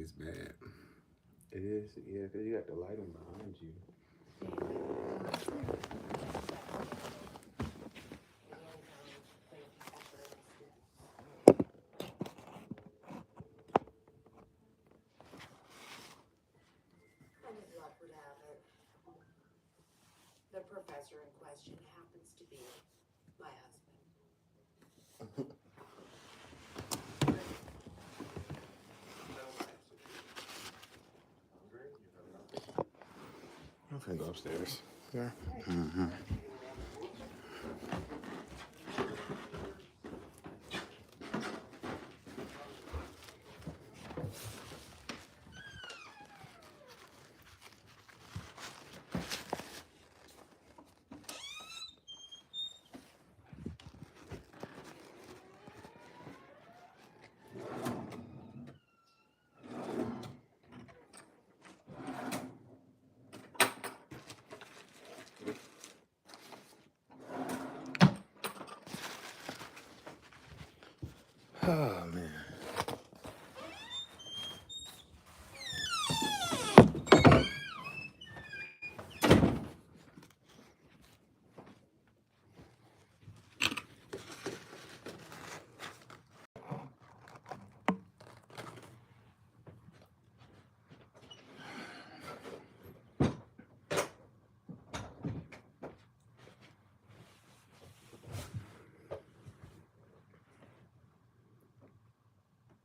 is bad. It is, yeah, because you got the lighting behind you. And as luck would have it, the professor in question happens to be my husband. I'm finna go upstairs. Yeah. Oh, man.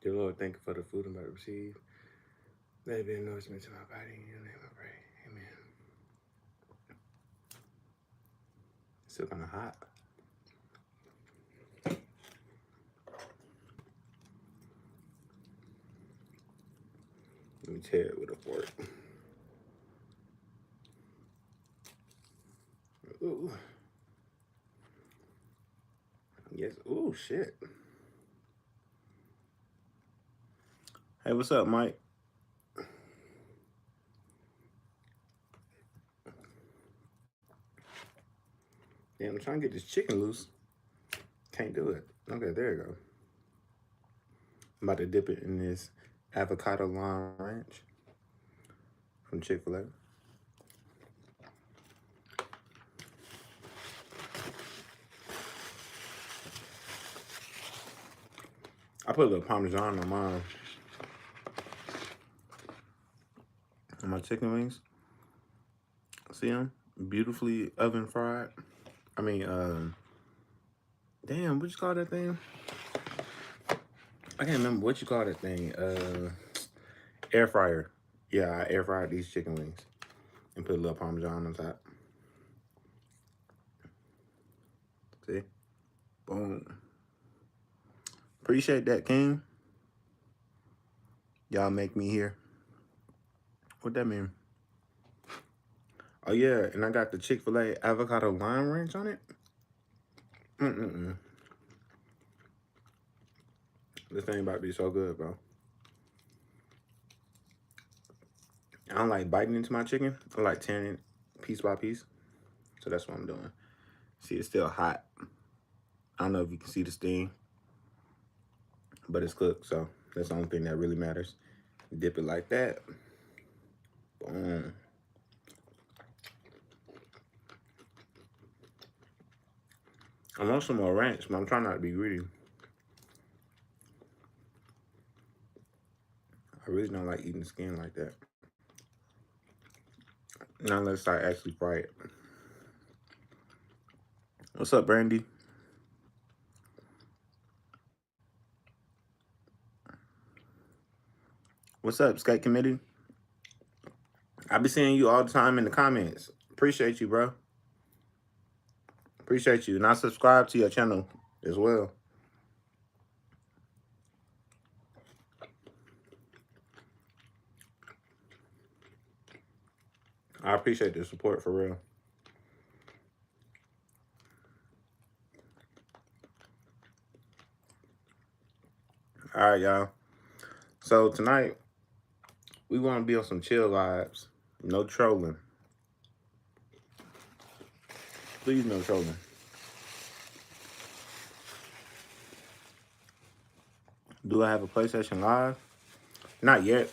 Dear Lord, thank you for the food I'm about to receive. Let it be a nourishment to my body. In your name I pray. Amen. It's still kind of hot. Let me tear it with a fork. Ooh. Yes. Ooh, shit. Hey, what's up, Mike? Damn, I'm trying to get this chicken loose. Can't do it. Okay, there you go. I'm about to dip it in this avocado lime ranch from Chick-fil-A. I put a little Parmesan on mine. On my chicken wings. See them? Beautifully oven fried. I mean, damn, what you call that thing? I can't remember what you call that thing. Air fryer. Yeah, I air fried these chicken wings and put a little Parmesan on top. See? Boom. Appreciate that, King. Y'all make me here. What that mean? Oh, yeah, and I got the Chick-fil-A avocado lime ranch on it. This thing about to be so good, bro. I don't like biting into my chicken. I like tearing it piece by piece. So that's what I'm doing. See, it's still hot. I don't know if you can see the steam, but it's cooked. So that's the only thing that really matters. Dip it like that. Boom. I want some more ranch, but I'm trying not to be greedy. I really don't like eating the skin like that. Not unless I actually fry it. What's up, Brandy? What's up, Skate Committee? I be seeing you all the time in the comments. Appreciate you, bro. Appreciate you. And I subscribe to your channel as well. I appreciate the support for real. All right, y'all. So tonight, we want to be on some chill vibes. No trolling. Please, no trolling. Do I have a PlayStation Live? Not yet.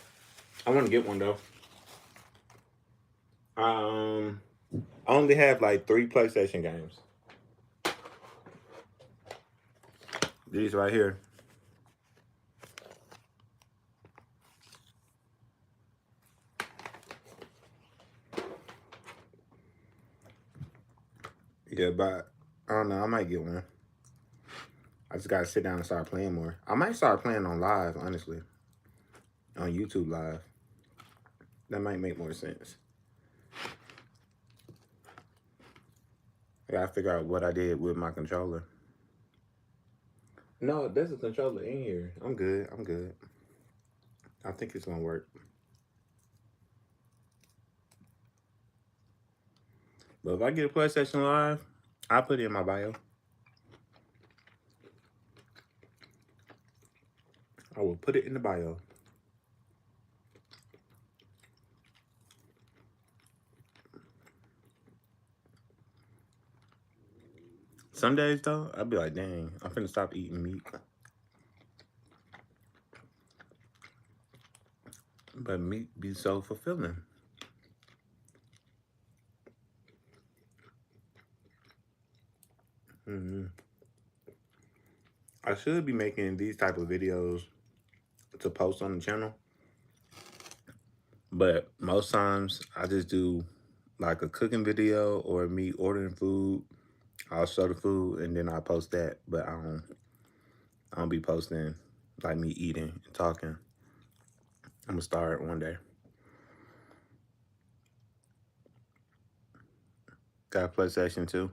I want to get one though. I only have like 3 PlayStation games. These right here. Yeah, but I don't know. I might get one. I just gotta sit down and start playing more. I might start playing on live, honestly, on YouTube Live. That might make more sense. I gotta figure out what I did with my controller. No, there's a controller in here. I'm good. I'm good. I think it's gonna work. But if I get a PlayStation Live, I'll put it in my bio. I will put it in the bio. Some days though, I'll be like, dang, I'm finna stop eating meat. But meat be so fulfilling. Hmm. I should be making these type of videos to post on the channel. But most times I just do like a cooking video or me ordering food. I'll show the food and then I post that. But I don't be posting like me eating and talking. I'm gonna start one day. Got a PlayStation 2.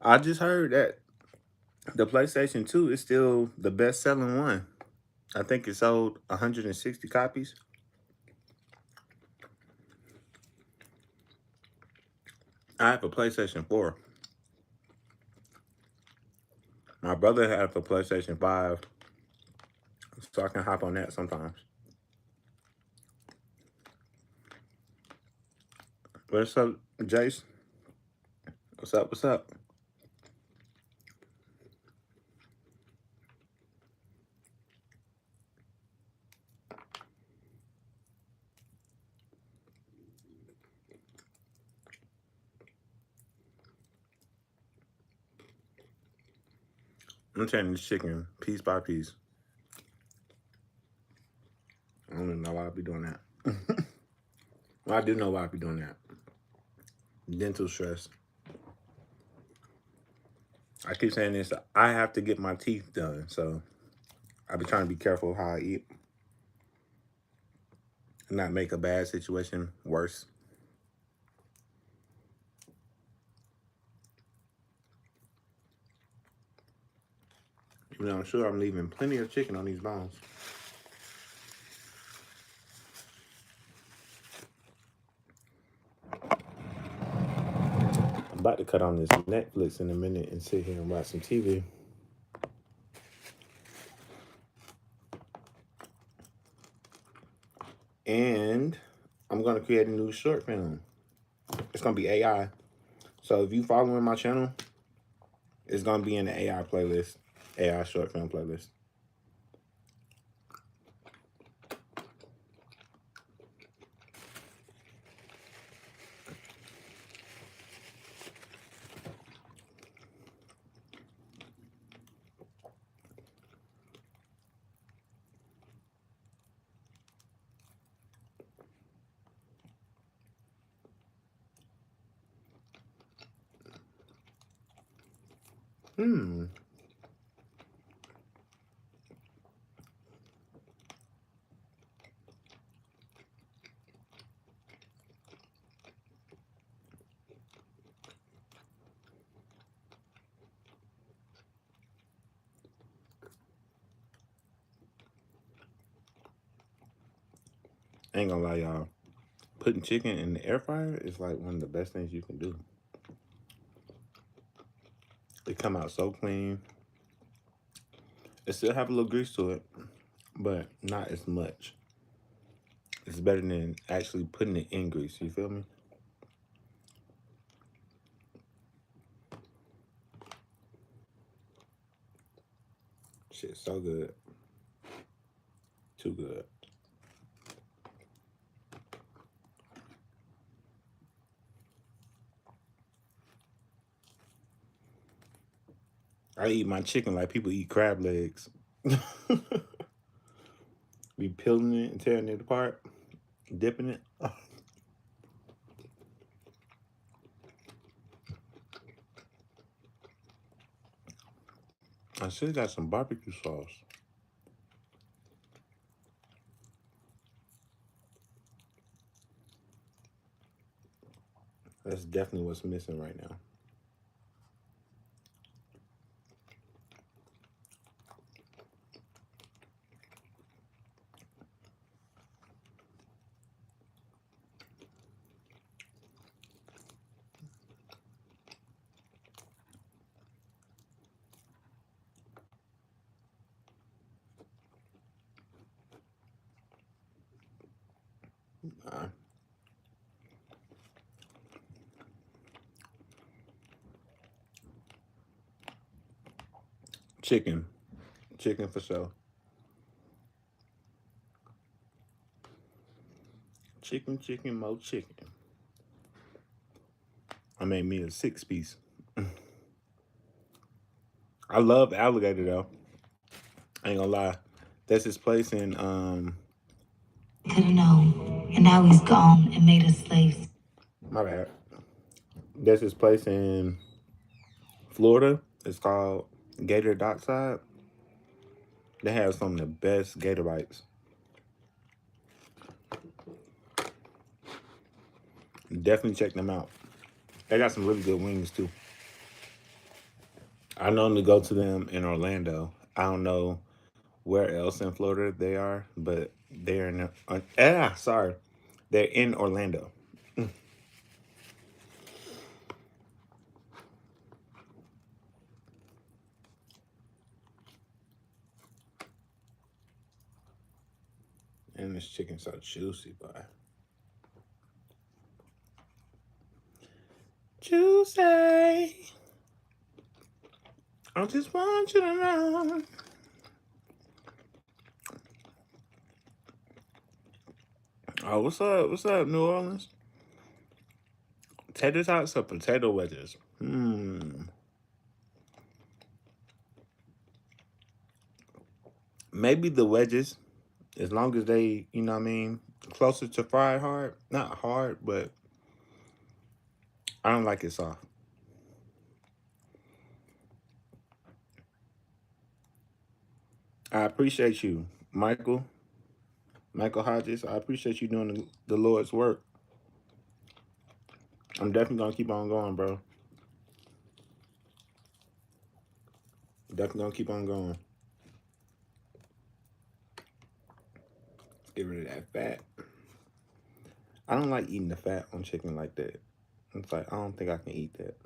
I just heard that the PlayStation 2 is still the best selling one. I think it sold 160 copies. I have a PlayStation 4. My brother has a PlayStation 5, so I can hop on that sometimes. What's up, Jace? What's up? What's up? I'm turning this chicken piece by piece. I don't even know why I'd be doing that. Well, I do know why I'd be doing that. Dental stress. I keep saying this. I have to get my teeth done, so I be trying to be careful how I eat and not make a bad situation worse. You know, I'm sure I'm leaving plenty of chicken on these bones. I'm about to cut on this Netflix in a minute and sit here and watch some TV. And I'm gonna create a new short film. It's gonna be AI. So if you following my channel, it's gonna be in the AI playlist, AI short film playlist. Hmm. I ain't gonna lie, y'all. Putting chicken in the air fryer is like one of the best things you can do. It come out so clean. It still have a little grease to it, but not as much. It's better than actually putting it in grease. You feel me? Shit's so good. Too good. I eat my chicken like people eat crab legs. Be peeling it and tearing it apart, dipping it. I should have got some barbecue sauce. That's definitely what's missing right now. Uh, chicken. Chicken for sure. Chicken, chicken, more chicken. I made me a 6-piece. I love alligator though. I ain't gonna lie. That's his place in Could have known, and now he's gone and made us slaves. my bad. That's his place in Florida. It's called Gator Dockside. They have some of the best gator bites. Definitely check them out. They got some really good wings too. I normally go to them in Orlando. I don't know where else in Florida they are, but they're in. Sorry, they're in Orlando. And this chicken's so juicy, boy. Juicy. I just want you to know. Oh, what's up? What's up, New Orleans? Tater tots or potato wedges? Maybe the wedges, as long as they, you know what I mean, closer to fried hard. Not hard, but I don't like it soft. I appreciate you, Michael. Michael Hodges. I appreciate you doing the Lord's work. I'm definitely gonna keep on going, bro. Definitely gonna keep on going. Get rid of that fat. I don't like eating the fat on chicken like that. It's like I don't think I can eat that.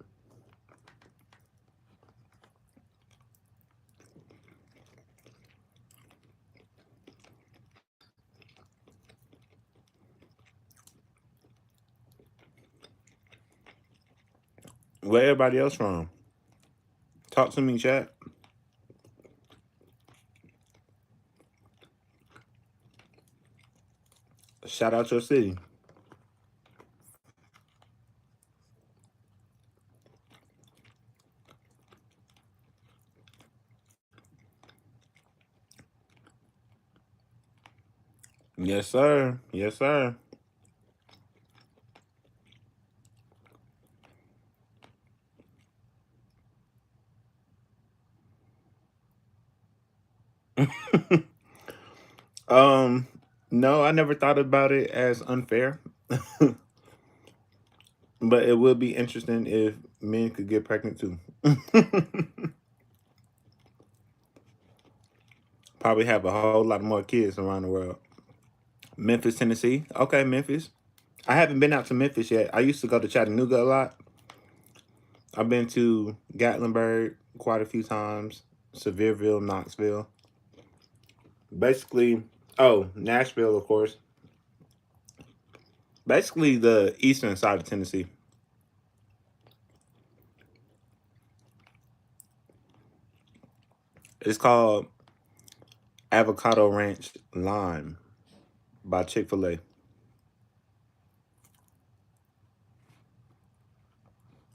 Where everybody else from? Talk to me, chat. Shout out your city. Yes, sir. Yes, sir. um, no, I never thought about it as unfair. But it would be interesting if men could get pregnant too. Probably have a whole lot more kids around the world. Memphis, Tennessee. Okay, Memphis. I haven't been out to Memphis yet. I used to go to Chattanooga a lot. I've been to Gatlinburg quite a few times, Sevierville, Knoxville. Basically, oh, Nashville, of course. Basically, the eastern side of Tennessee. It's called Avocado Ranch Lime by Chick-fil-A.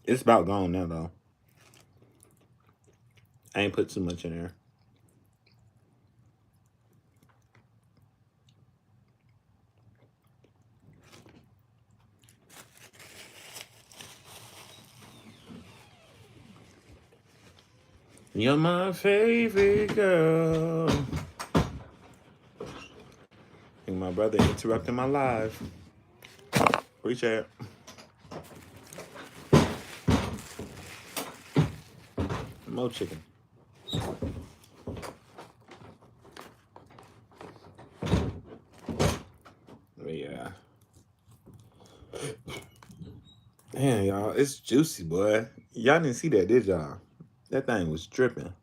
It's about gone now, though. I ain't put too much in there. You're my favorite girl. I think my brother interrupted my live. Appreciate it. More chicken. But yeah. Damn, y'all. It's juicy, boy. Y'all didn't see that, did y'all? That thing was dripping.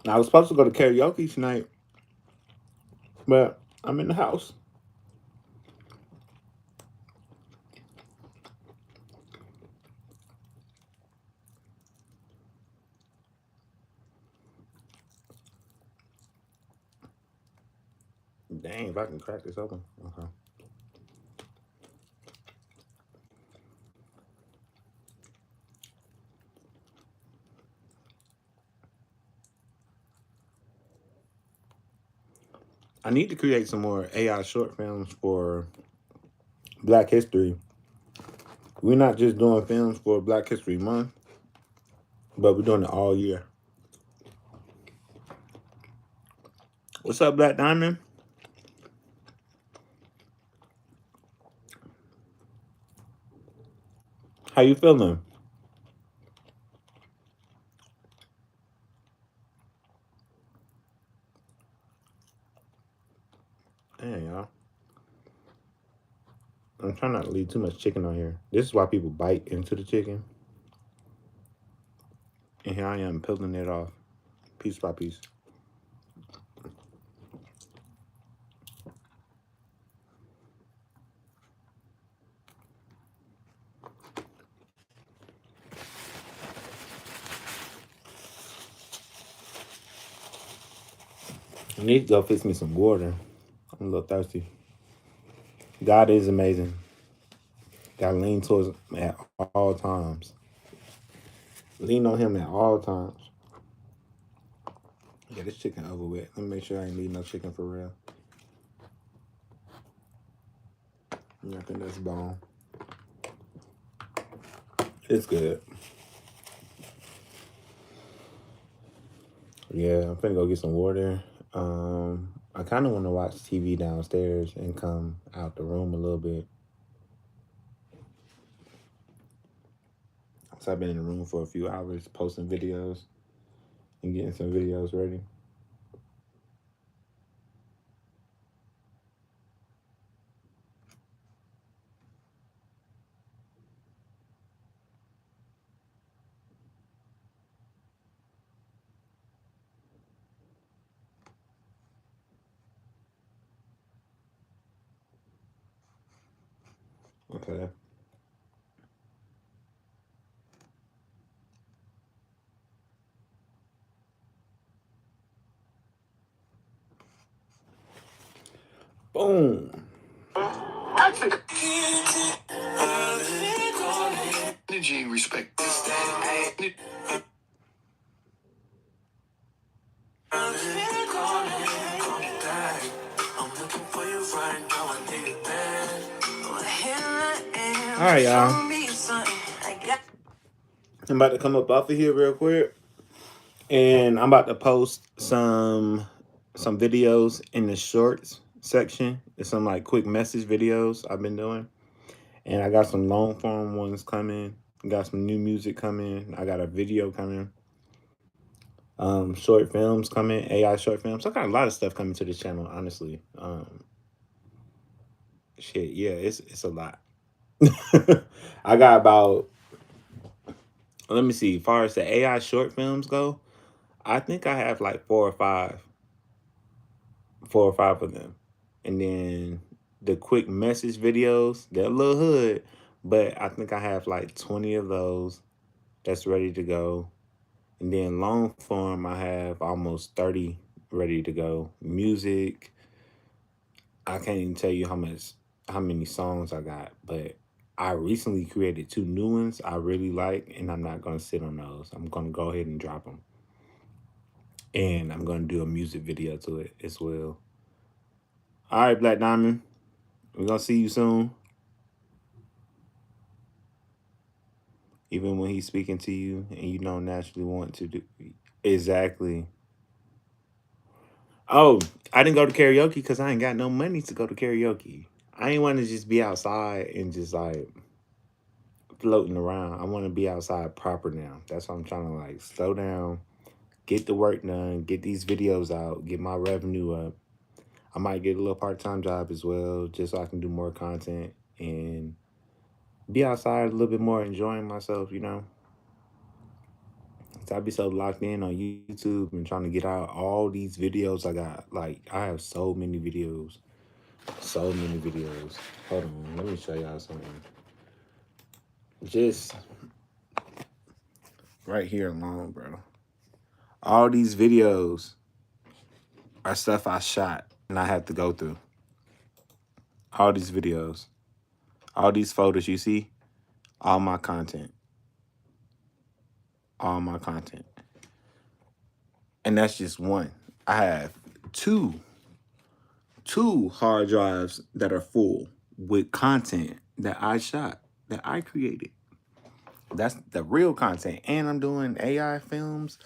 I was supposed to go to karaoke tonight, but I'm in the house. Dang, if I can crack this open. Okay. I need to create some more AI short films for Black History. We're not just doing films for Black History Month, but we're doing it all year. What's up, Black Diamond? How you feeling? Dang, y'all. I'm trying not to leave too much chicken on here. This is why people bite into the chicken. And here I am peeling it off piece by piece. I need to go fix me some water. I'm a little thirsty. God is amazing. Gotta lean towards him at all times. Lean on him at all times. Yeah, this chicken over with. Let me make sure I ain't leaving no chicken for real. Yeah, I think that's bone. It's good. Yeah, I'm finna go get some water. I kind of want to watch TV downstairs and come out the room a little bit. So I've been in the room for a few hours posting videos and getting some videos ready. Okay. Boom. Energy, respect. All right, y'all. I'm about to come up off of here real quick, and I'm about to post some videos in the shorts section. It's some like quick message videos I've been doing, and I got some long form ones coming. Got some new music coming. I got a video coming. Short films coming, AI short films. I got a lot of stuff coming to this channel, honestly. Shit, yeah, it's a lot. I got about, let me see, as far as the AI short films go, I think I have like four or five of them. And then the quick message videos, they're a little hood, but I think I have like 20 of those that's ready to go. And then long form, I have almost 30 ready to go. Music, I can't even tell you how many songs I got, but I recently created 2 new ones I really like, and I'm not gonna sit on those. I'm gonna go ahead and drop them, and I'm gonna do a music video to it as well. All right, Black Diamond, we're gonna see you soon. Even when he's speaking to you, and you don't naturally want to do exactly. Oh, I didn't go to karaoke because I ain't got no money to go to karaoke. I ain't want to just be outside and just like floating around. I want to be outside proper now. That's why I'm trying to like slow down, get the work done, get these videos out, get my revenue up. I might get a little part-time job as well, just so I can do more content and be outside a little bit more, enjoying myself, you know. So I be so locked in on YouTube and trying to get out all these videos I got. Like I have so many videos. So many videos. Hold on, let me show y'all something. Just right here alone, bro. All these videos are stuff I shot and I had to go through. All these videos, all these photos you see, all my content. All my content. And that's just one. I have two hard drives that are full with content that I shot, that I created. That's the real content. And I'm doing AI films.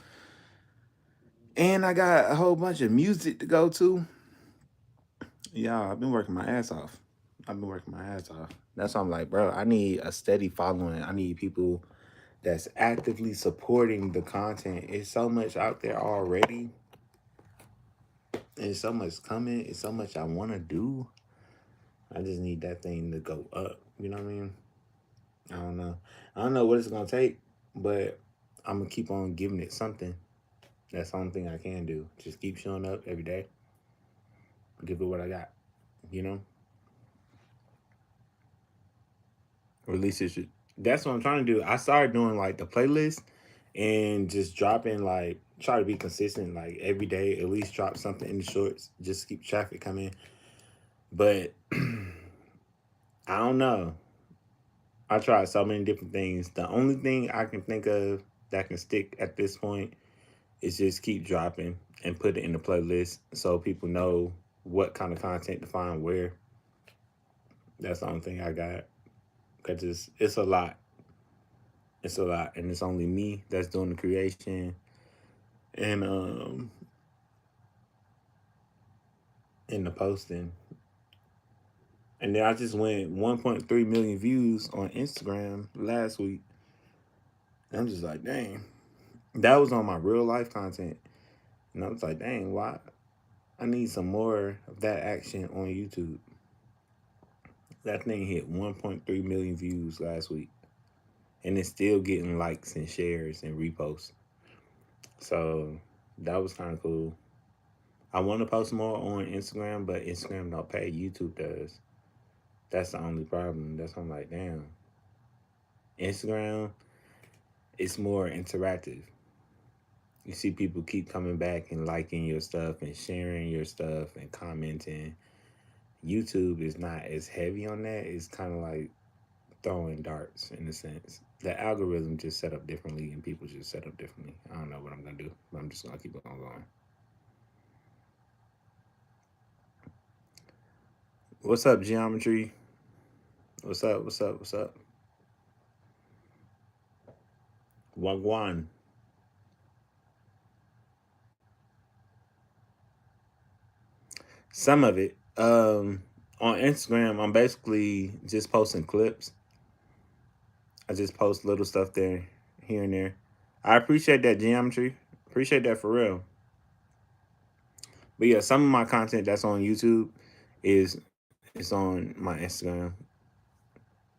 And I got a whole bunch of music to go to. Yeah, I've been working my ass off. That's why I'm like, bro, I need a steady following. I need people that's actively supporting the content. It's so much out there already. It's so much coming. It's so much I want to do. I just need that thing to go up. You know what I mean? I don't know. I don't know what it's going to take, but I'm going to keep on giving it something. That's the only thing I can do. Just keep showing up every day. Give it what I got. You know? Release it. That's what I'm trying to do. I started doing like the playlist and just dropping like, try to be consistent like every day, at least drop something in the shorts. Just keep traffic coming. But I don't know. I tried so many different things. The only thing I can think of that can stick at this point is just keep dropping and put it in the playlist so people know what kind of content to find where. That's the only thing I got. Because it's a lot. It's a lot. And it's only me that's doing the creation. And in the posting. And then I just went 1.3 million views on Instagram last week. And I'm just like, dang. That was on my real life content. And I was like, dang, why? I need some more of that action on YouTube. That thing hit 1.3 million views last week. And it's still getting likes and shares and reposts. So that was kind of cool. I want to post more on Instagram, but Instagram don't pay. YouTube does. That's the only problem. That's why I'm like, damn. Instagram, it's more interactive. You see people keep coming back and liking your stuff and sharing your stuff and commenting. YouTube is not as heavy on that. It's kind of like throwing darts in a sense. The algorithm just set up differently and people just set up differently. I don't know what I'm going to do, but I'm just going to keep on going. What's up, Geometry? What's up? What's up? What's up? Wagwan. Some of it. On Instagram, I'm basically just posting clips. I just post little stuff there, here and there. I appreciate that, Geometry. Appreciate that for real. But yeah, some of my content that's on YouTube is on my Instagram.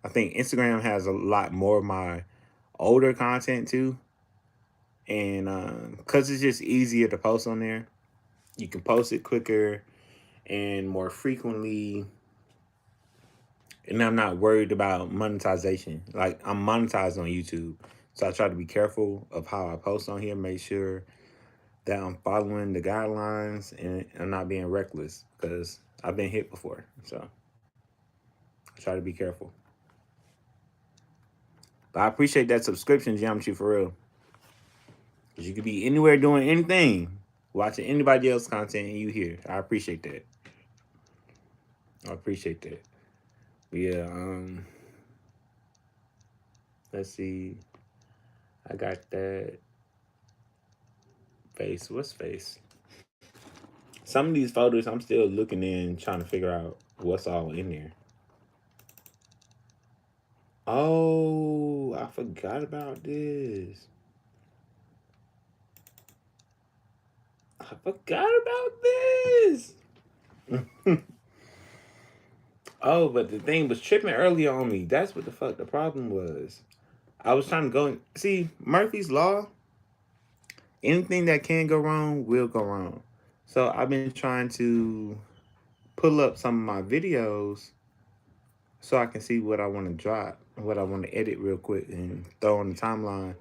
I think Instagram has a lot more of my older content too. And because it's just easier to post on there, you can post it quicker and more frequently. And I'm not worried about monetization. Like, I'm monetized on YouTube. So I try to be careful of how I post on here, make sure that I'm following the guidelines and I'm not being reckless because I've been hit before. So I try to be careful. But I appreciate that subscription, Geometry, for real. Because you could be anywhere doing anything, watching anybody else's content, and you here. I appreciate that. I appreciate that. But yeah, let's see. I got that face. What's face? Some of these photos I'm still looking in, trying to figure out what's all in there. Oh, I forgot about this. I forgot about this. Oh, but the thing was tripping earlier on me. That's what the fuck the problem was. I was trying to go see Murphy's Law. Anything that can go wrong will go wrong. So I've been trying to pull up some of my videos so I can see what I want to drop, what I want to edit real quick and throw on the timeline.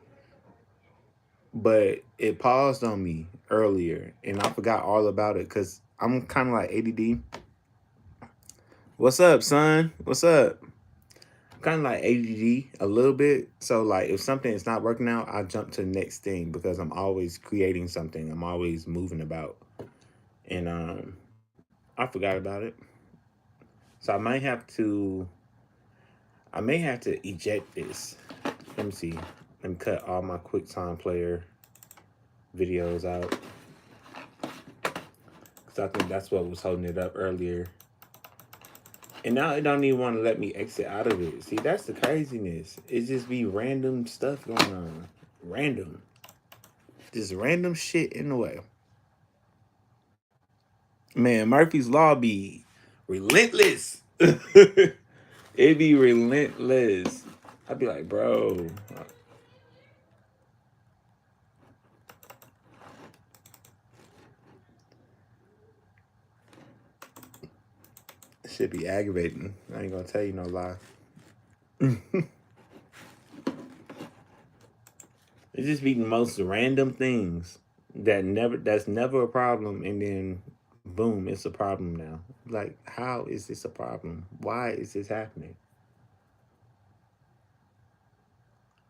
But it paused on me earlier and I forgot all about it because I'm kind of like ADD. What's up, son? What's up? I'm kind of like ADD a little bit. So like if something is not working out, I jump to the next thing because I'm always creating something. I'm always moving about. And I forgot about it. So I may have to eject this. Let me see. Let me cut all my QuickTime Player videos out. Because I think that's what was holding it up earlier. And now it don't even want to let me exit out of it. See, that's the craziness. It just be random stuff going on. Random. Just random shit in the way. Man, Murphy's Law be relentless. It be relentless. I'd be like, bro. Shit be aggravating. I ain't gonna tell you no lie. It just be the most random things that's never a problem, and then boom, it's a problem now. Like, how is this a problem? Why is this happening?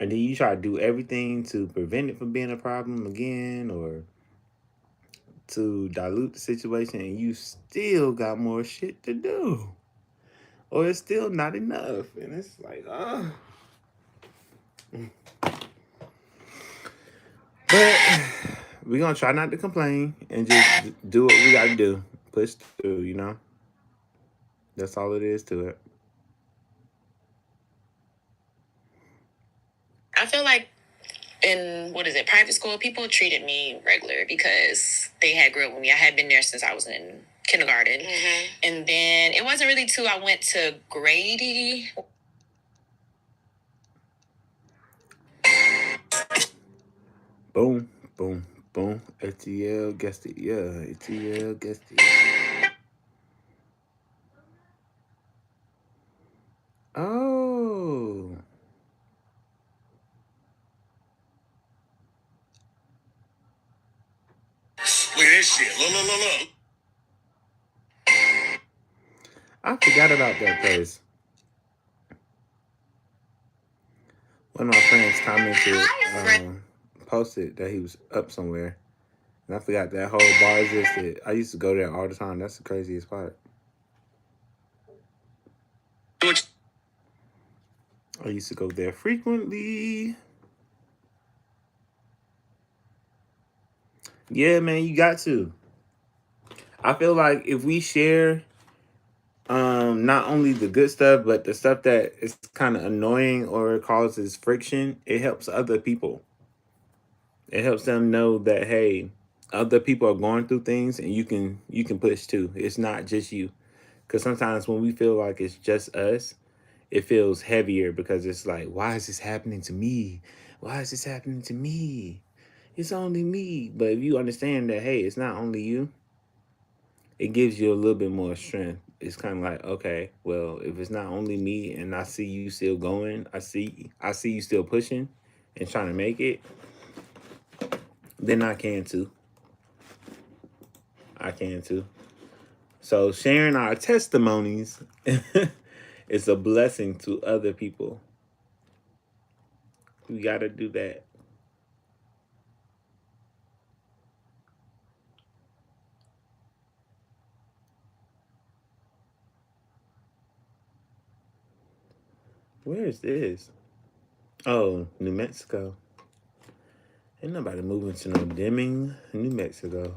And then you try to do everything to prevent it from being a problem again, or to dilute the situation, and you still got more shit to do, or it's still not enough, and it's like, But we're gonna try not to complain and just do what we gotta do. Push through, you know? That's all it is to it. I feel like in private school, people treated me regular because they had grew up with me. I had been there since I was in kindergarten. Mm-hmm. And then it wasn't really till I went to Grady. Boom, boom, boom. ATL guessed it. Yeah, ATL guessed it. Oh. Look at this shit. Look. I forgot about that place. One of my friends commented, posted that he was up somewhere. And I forgot that whole bar existed. I used to go there all the time. That's the craziest part. I used to go there frequently. Yeah, man, you got to. I feel like if we share not only the good stuff, but the stuff that is kind of annoying or causes friction, it helps other people. It helps them know that, hey, other people are going through things and you can push too. It's not just you. Because sometimes when we feel like it's just us, it feels heavier because it's like, why is this happening to me? Why is this happening to me? It's only me. But if you understand that, hey, it's not only you, it gives you a little bit more strength. It's kind of like, okay, well, if it's not only me and I see you still going, I see you still pushing and trying to make it, then I can too. I can too. So sharing our testimonies is a blessing to other people. We gotta do that. Where is this? Oh, New Mexico. Ain't nobody moving to no Deming, New Mexico.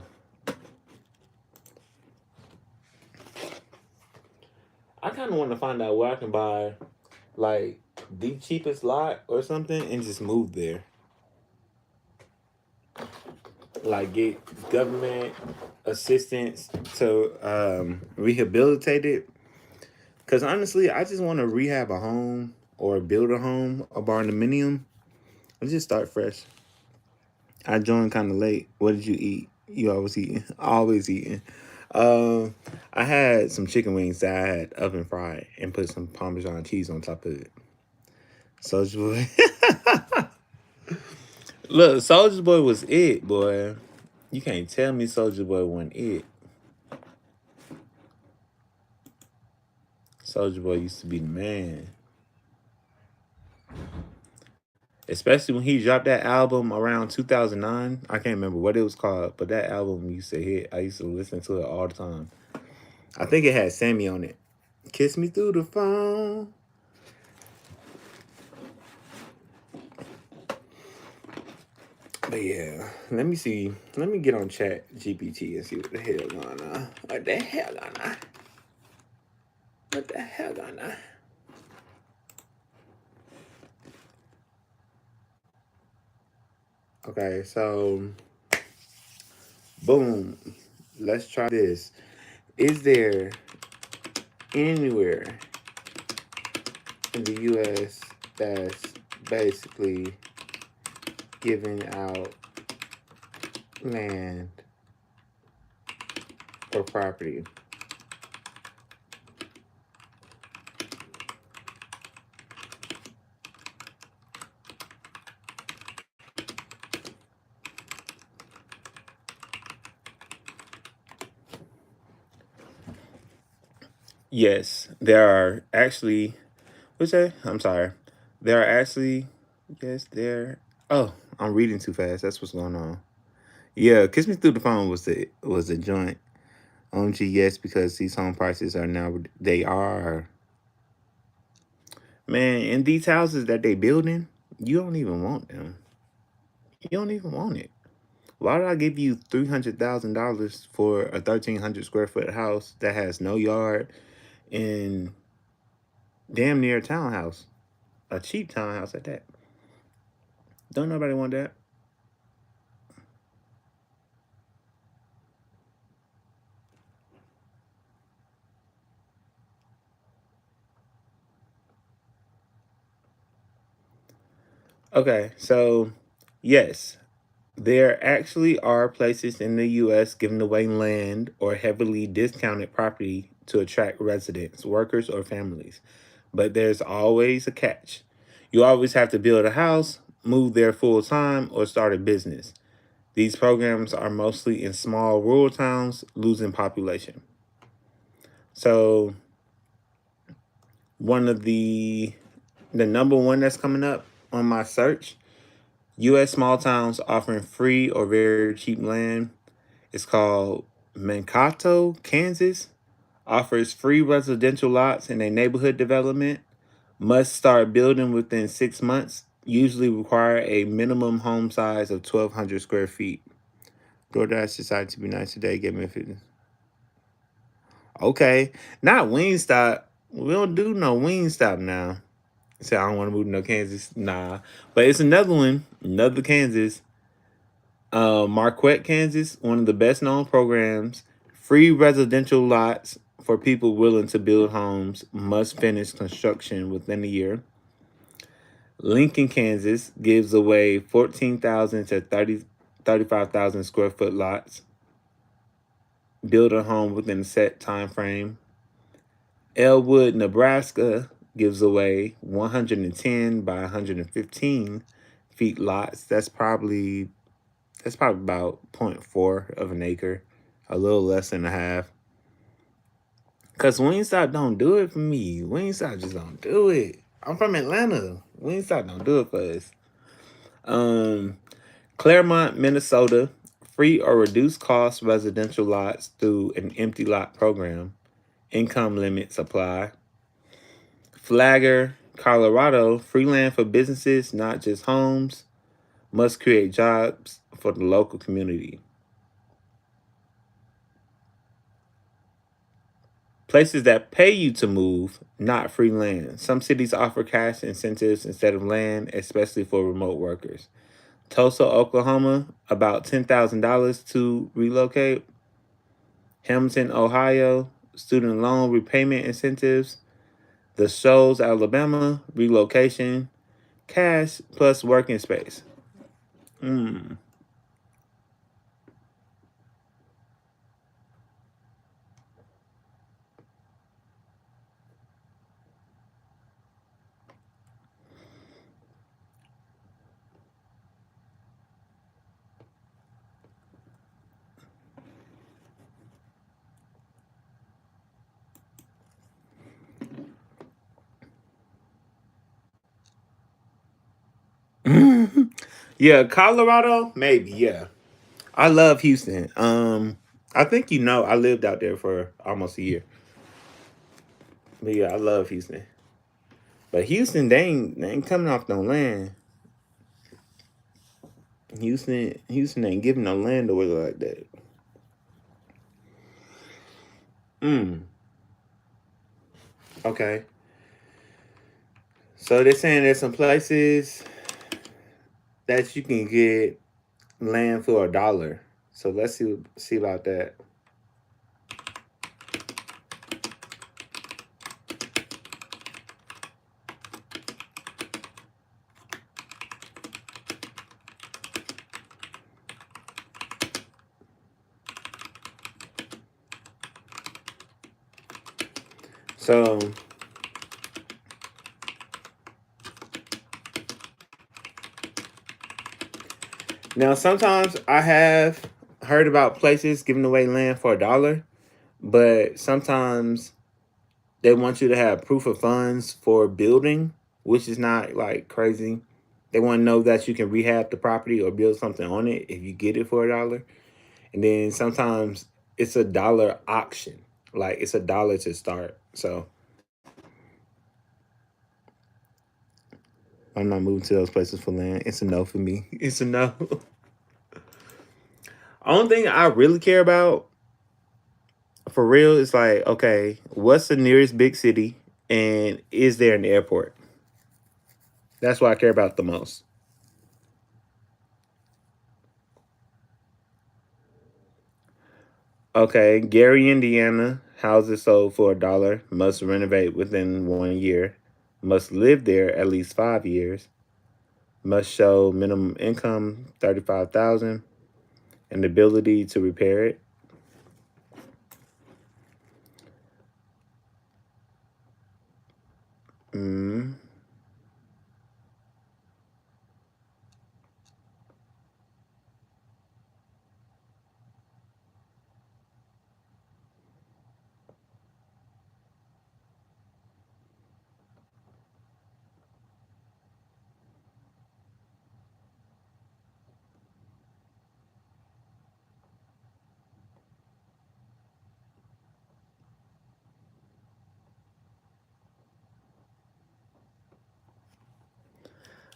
I kind of want to find out where I can buy, like, the cheapest lot or something and just move there. Like, get government assistance to rehabilitate it. Because honestly, I just want to rehab a home or build a home, a barndominium. Let's just start fresh. I joined kind of late. What did you eat? You always eating. Always eating. I had some chicken wings that I had oven fried and put some Parmesan cheese on top of it. Soulja Boy. Look, Soulja Boy was it, boy. You can't tell me Soulja Boy wasn't it. Soulja Boy used to be the man. Especially when he dropped that album around 2009. I can't remember what it was called, but that album used to hit. I used to listen to it all the time. I think it had Sammy on it. Kiss me through the phone. But yeah, let me see. Let me get on Chat GPT and see what the hell going on. What the hell going on? What the hell going on? Okay, so boom. Let's try this. Is there anywhere in the US that's basically giving out land or property? Yes, there are actually. What's that? I'm sorry. There are actually. Yes, there. Oh, I'm reading too fast. That's what's going on. Yeah, Kiss Me Through the Phone was the joint. OMG, yes, because these home prices are now they are. Man, in these houses that they building, you don't even want them. You don't even want it. Why did I give you $300,000 for a 1,300 square foot house that has no yard and damn near a townhouse, a cheap townhouse at that? Don't nobody want that. Okay, so yes, there actually are places in the US giving away land or heavily discounted property to attract residents, workers, or families. But there's always a catch. You always have to build a house, move there full time, or start a business. These programs are mostly in small rural towns, losing population. So one of the number one that's coming up on my search, U.S. small towns offering free or very cheap land. It's called Mankato, Kansas. Offers free residential lots in a neighborhood development. Must start building within 6 months. Usually require a minimum home size of 1,200 square feet. DoorDash decided to be nice today. Give me 50. Okay, not Wingstop. We don't do no Wingstop now. Say I don't want to move to no Kansas. Nah, but it's another one, another Kansas. Marquette, Kansas, one of the best known programs. Free residential lots for people willing to build homes. Must finish construction within a year. Lincoln, Kansas gives away 14,000 to 35,000 square foot lots. Build a home within a set time frame. Elwood, Nebraska gives away 110 by 115 feet lots. That's probably about 0.4 of an acre. A little less than a half. Cause Wingstop don't do it for me. Wingstop just don't do it. I'm from Atlanta. Wingstop don't do it for us. Claremont, Minnesota, free or reduced cost residential lots through an empty lot program. Income limits apply. Flagler, Colorado, free land for businesses, not just homes. Must create jobs for the local community. Places that pay you to move, not free land. Some cities offer cash incentives instead of land, especially for remote workers. Tulsa, Oklahoma, about $10,000 to relocate. Hamilton, Ohio, student loan repayment incentives. The Shoals, Alabama, relocation, cash plus working space. Yeah, Colorado, maybe, yeah. I love Houston. I think I lived out there for almost a year. But yeah, I love Houston. But Houston, they ain't coming off no land. Houston ain't giving no land away like that. Okay. So they're saying there's some places that you can get land for $1. So let's see about that. So now sometimes I have heard about places giving away land for $1, but sometimes they want you to have proof of funds for building, which is not like crazy. They want to know that you can rehab the property or build something on it if you get it for $1. And then sometimes it's $1 auction. Like it's $1 to start. So I'm not moving to those places for land. It's a no for me. It's a no. Only thing I really care about for real is like, okay, what's the nearest big city and is there an airport? That's what I care about the most. Okay, Gary, Indiana, houses sold for $1, must renovate within 1 year, must live there at least 5 years, must show minimum income 35,000, and ability to repair it. Mm.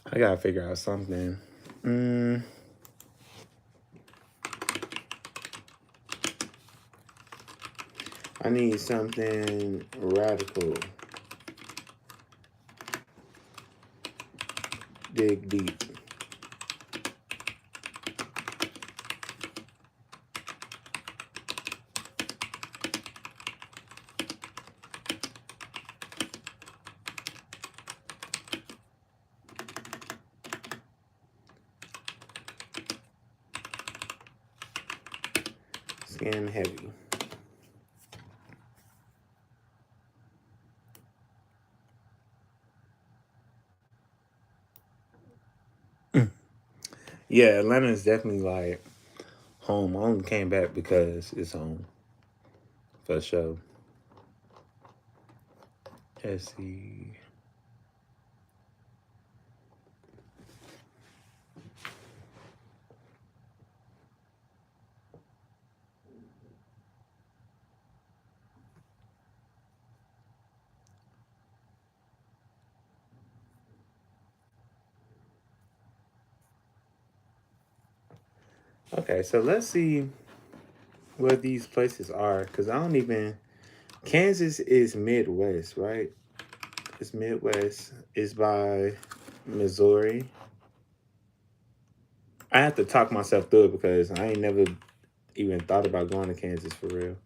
I gotta figure out something. Mm. I need something radical. Dig deep. Skin heavy. Yeah, Atlanta is definitely like home. I only came back because it's home. For sure. Let's see. Okay, so let's see where these places are. Because I don't even... Kansas is Midwest, right? It's Midwest. It's by Missouri. I have to talk myself through it because I ain't never even thought about going to Kansas for real.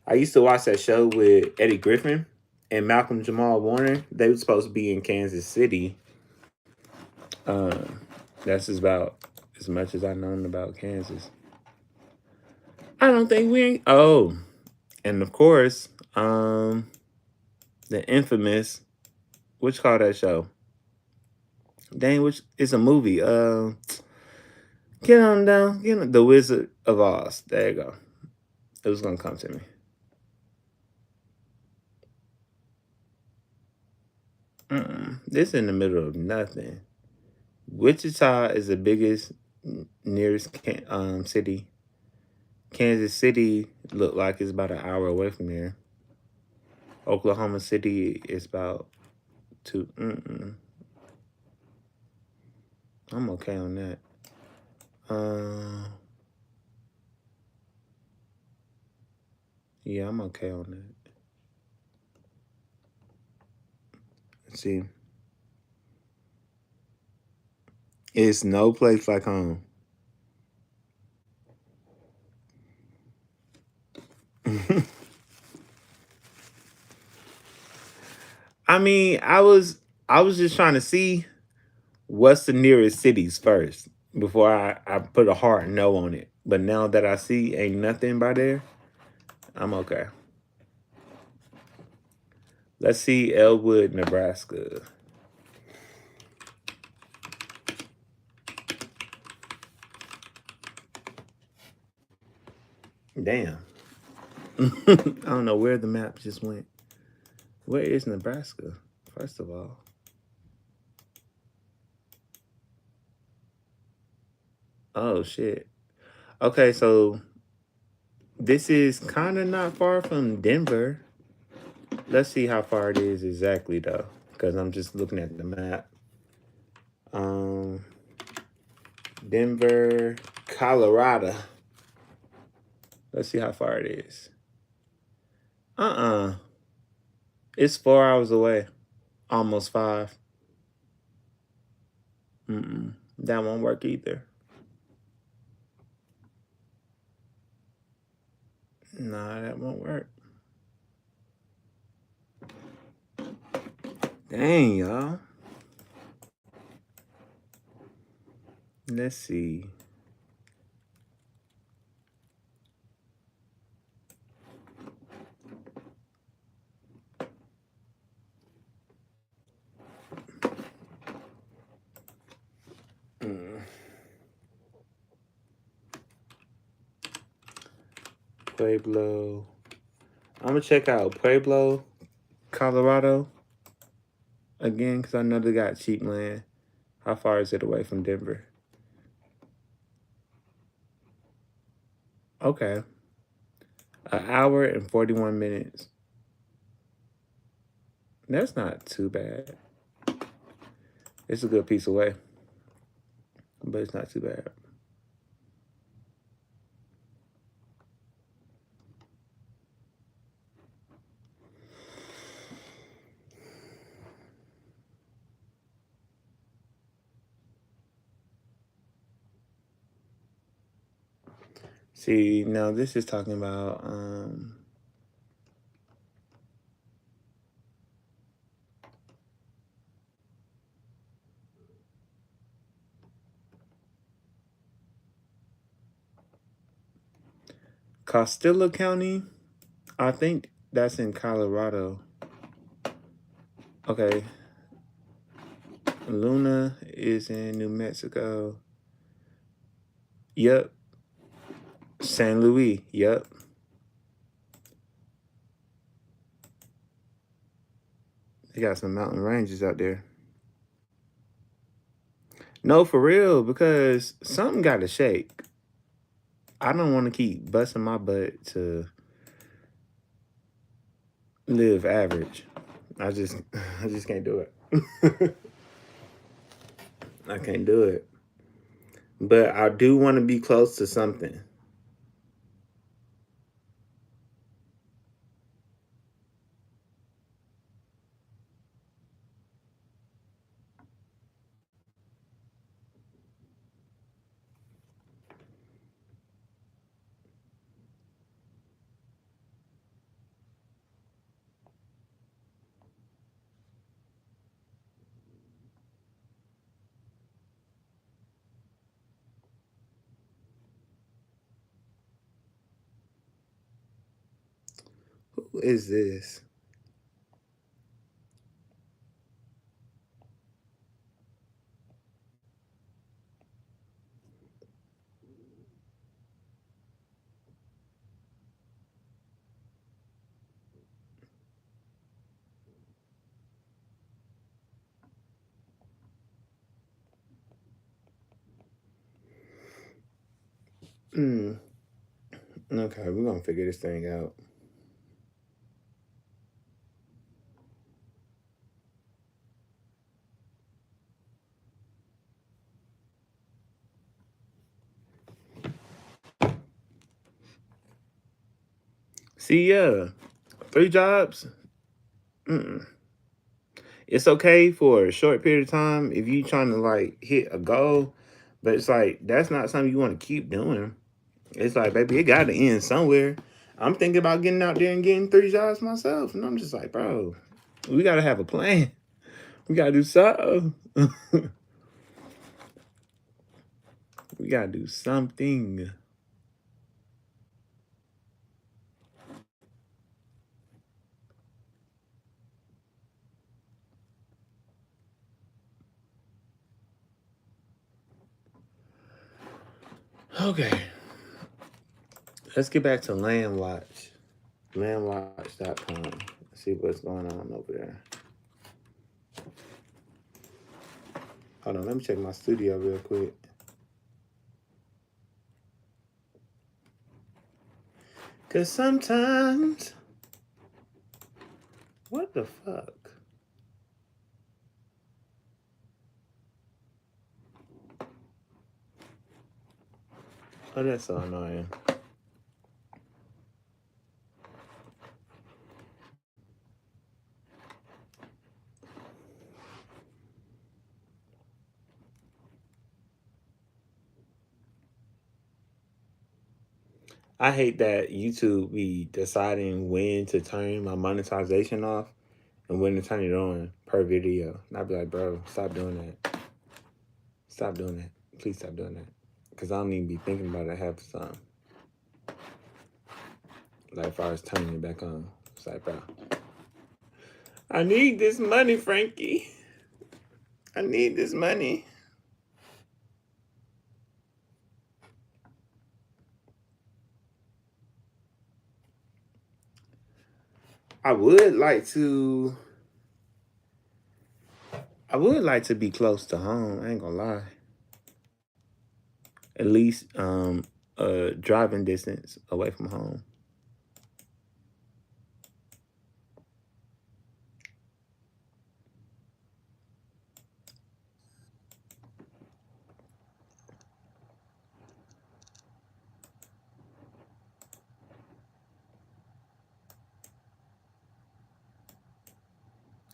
I used to watch that show with Eddie Griffin and Malcolm Jamal Warner. They were supposed to be in Kansas City. That's just about as much as I known about Kansas. I don't think we ain't... Oh, and of course, the infamous... Which call that show? Dang, which... It's a movie. Get on down. Get on, The Wizard of Oz. There you go. It was going to come to me. This in the middle of nothing. Wichita is the biggest nearest city. Kansas City look like it's about an hour away from here. Oklahoma City is about 2. I'm okay on that. Yeah, I'm okay on that. Let's see. It's no place like home. I mean, I was just trying to see what's the nearest cities first before I put a hard no on it. But now that I see ain't nothing by there, I'm okay. Let's see Elwood, Nebraska. Damn. I don't know where the map just went. Where is Nebraska, first of all? Oh, shit. Okay, so this is kind of not far from Denver. Let's see how far it is exactly, though, because I'm just looking at the map. Denver, Colorado. Let's see how far it is. It's 4 hours away. Almost 5. That won't work either. Nah, that won't work. Dang, y'all. Let's see. Pueblo. I'm gonna check out Pueblo, Colorado again because I know they got cheap land. How far is it away from Denver? Okay. 1 hour and 41 minutes. That's not too bad. It's a good piece away, but it's not too bad. See, now this is talking about Costilla County. I think that's in Colorado. Okay. Luna is in New Mexico. Yep. San Luis. Yep. They got some mountain ranges out there. No, for real, because something got to shake. I don't want to keep busting my butt to live average. I just can't do it. I can't do it. But I do want to be close to something. Who is this? Okay, we're gonna figure this thing out. See, yeah, 3 jobs. It's okay for a short period of time if you trying to like hit a goal, but it's like that's not something you want to keep doing. It's like, baby, it got to end somewhere. I'm thinking about getting out there and getting 3 jobs myself, and I'm just like, bro, we gotta have a plan. We gotta do something. We gotta do something. Okay. Let's get back to Landwatch. Landwatch.com. See what's going on over there. Hold on, let me check my studio real quick. Cause sometimes, what the fuck? Oh, that's so annoying. I hate that YouTube be deciding when to turn my monetization off and when to turn it on per video. And I'd be like, bro, stop doing that. Stop doing that. Please stop doing that. Because I don't even be thinking about it half the time. Like, if I was turning it back on, it's like, bro, I need this money, Frankie. I need this money. I would like to be close to home. I ain't gonna lie. At least driving distance away from home.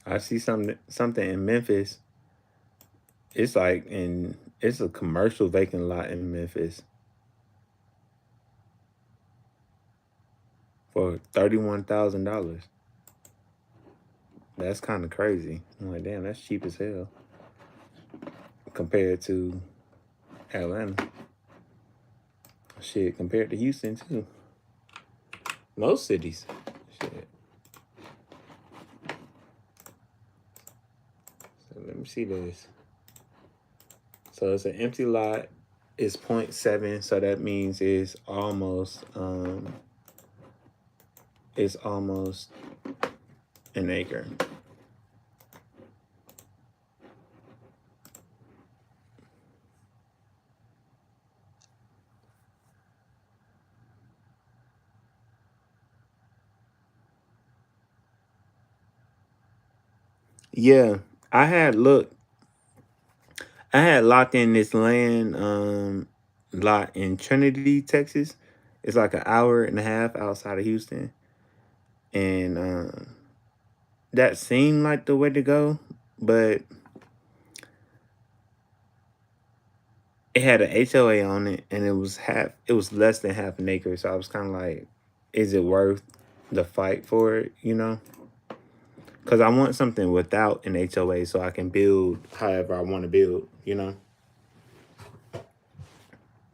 I see something in Memphis. It's like it's a commercial vacant lot in Memphis for $31,000. That's kind of crazy. I'm like, damn, that's cheap as hell compared to Atlanta. Shit, compared to Houston too. Most cities. Shit. So let me see this. So it's an empty lot is 0.7, so that means it's almost an acre. Yeah, I had looked. I had locked in this land lot in Trinity, Texas. It's like an hour and a half outside of Houston, and that seemed like the way to go, but it had an HOA on it, and it was less than half an acre. So I was kind of like, is it worth the fight for it? You know, because I want something without an HOA so I can build however I want to build. You know,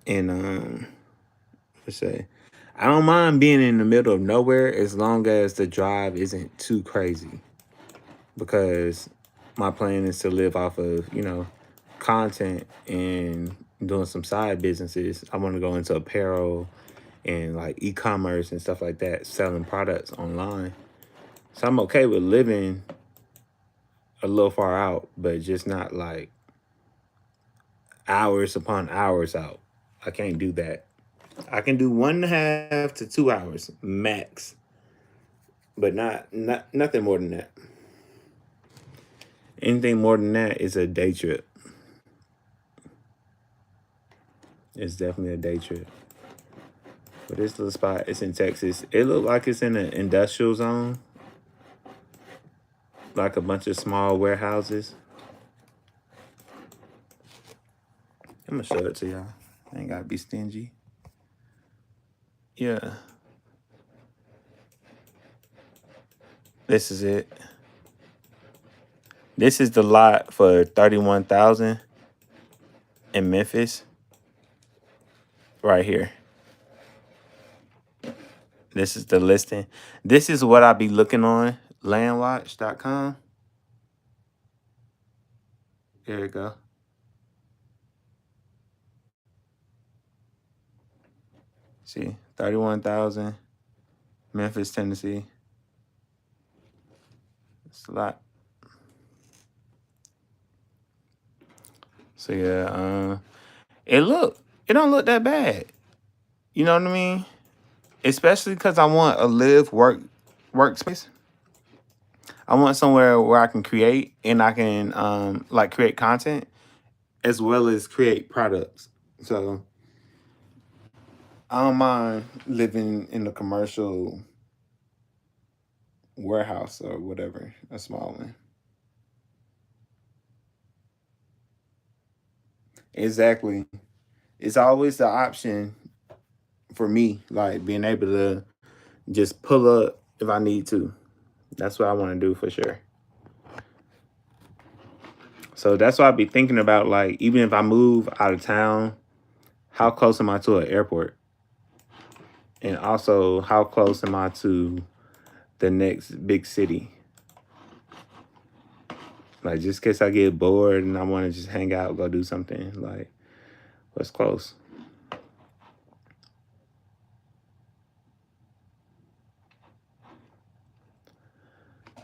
and let's say I don't mind being in the middle of nowhere as long as the drive isn't too crazy, because my plan is to live off of, content and doing some side businesses. I want to go into apparel and like e-commerce and stuff like that, selling products online. So I'm okay with living a little far out, but just not like hours upon hours out. I can't do that. I can do 1.5 to 2 hours max, but not nothing more than that. Anything more than that is a day trip. It's definitely a day trip. But this little spot, it's in Texas. It looked like it's in an industrial zone, like a bunch of small warehouses. I'm gonna show it to y'all. I ain't gotta be stingy. Yeah, this is it. This is the lot for 31,000 in Memphis, right here. This is the listing. This is what I be looking on landwatch.com. There you go. See, 31,000, Memphis, Tennessee. It's a lot. So yeah, it don't look that bad. You know what I mean? Especially because I want a workspace. I want somewhere where I can create and I can like create content as well as create products. So I don't mind living in a commercial warehouse or whatever, a small one. Exactly. It's always the option for me, like being able to just pull up if I need to. That's what I want to do for sure. So that's why I be thinking about, like, even if I move out of town, how close am I to an airport? And also, how close am I to the next big city? Like, just in case I get bored and I want to just hang out, go do something, like, what's close?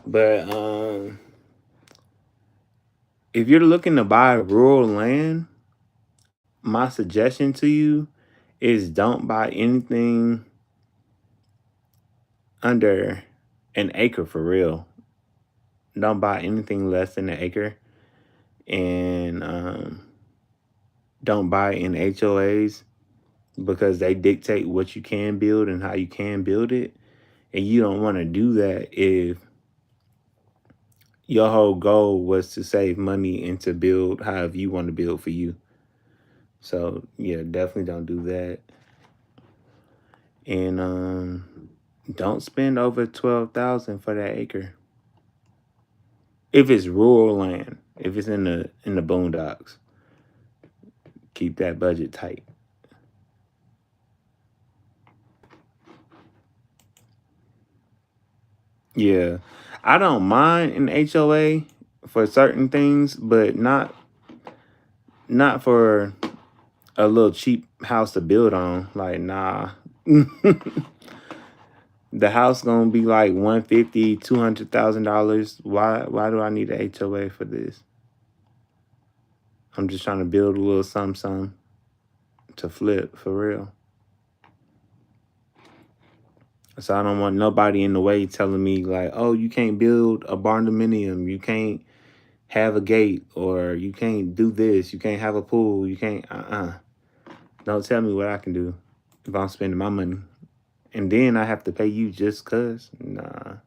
But if you're looking to buy rural land, my suggestion to you is don't buy anything under an acre for real. Don't buy anything less than an acre. And don't buy in HOAs because they dictate what you can build and how you can build it. And you don't want to do that if your whole goal was to save money and to build however you want to build for you. So yeah, definitely don't do that. And don't spend over 12,000 for that acre. If it's rural land, if it's in the boondocks, keep that budget tight. Yeah, I don't mind an HOA for certain things, but not for a little cheap house to build on. Like, nah. The house gonna be like $150,000, $200,000. Why do I need an HOA for this? I'm just trying to build a little something to flip for real. So I don't want nobody in the way telling me like, oh, you can't build a barndominium, you can't have a gate, or you can't do this, you can't have a pool, you can't Don't tell me what I can do if I'm spending my money. And then I have to pay you just cause? Nah.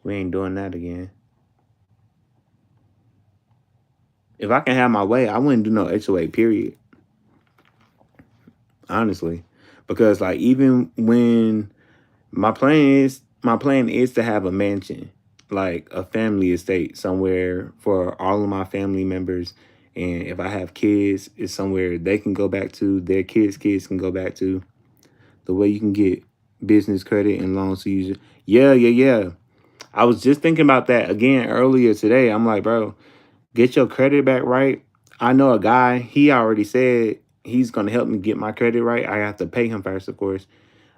We ain't doing that again. If I can have my way, I wouldn't do no HOA, period. Honestly. Because like even when my plan is to have a mansion, like a family estate somewhere for all of my family members. And if I have kids, it's somewhere they can go back to, their kids can go back to. The way you can get business credit and loans to use it. Yeah. I was just thinking about that again earlier today. I'm like, bro, get your credit back right. I know a guy, he already said he's gonna help me get my credit right. I have to pay him first, of course.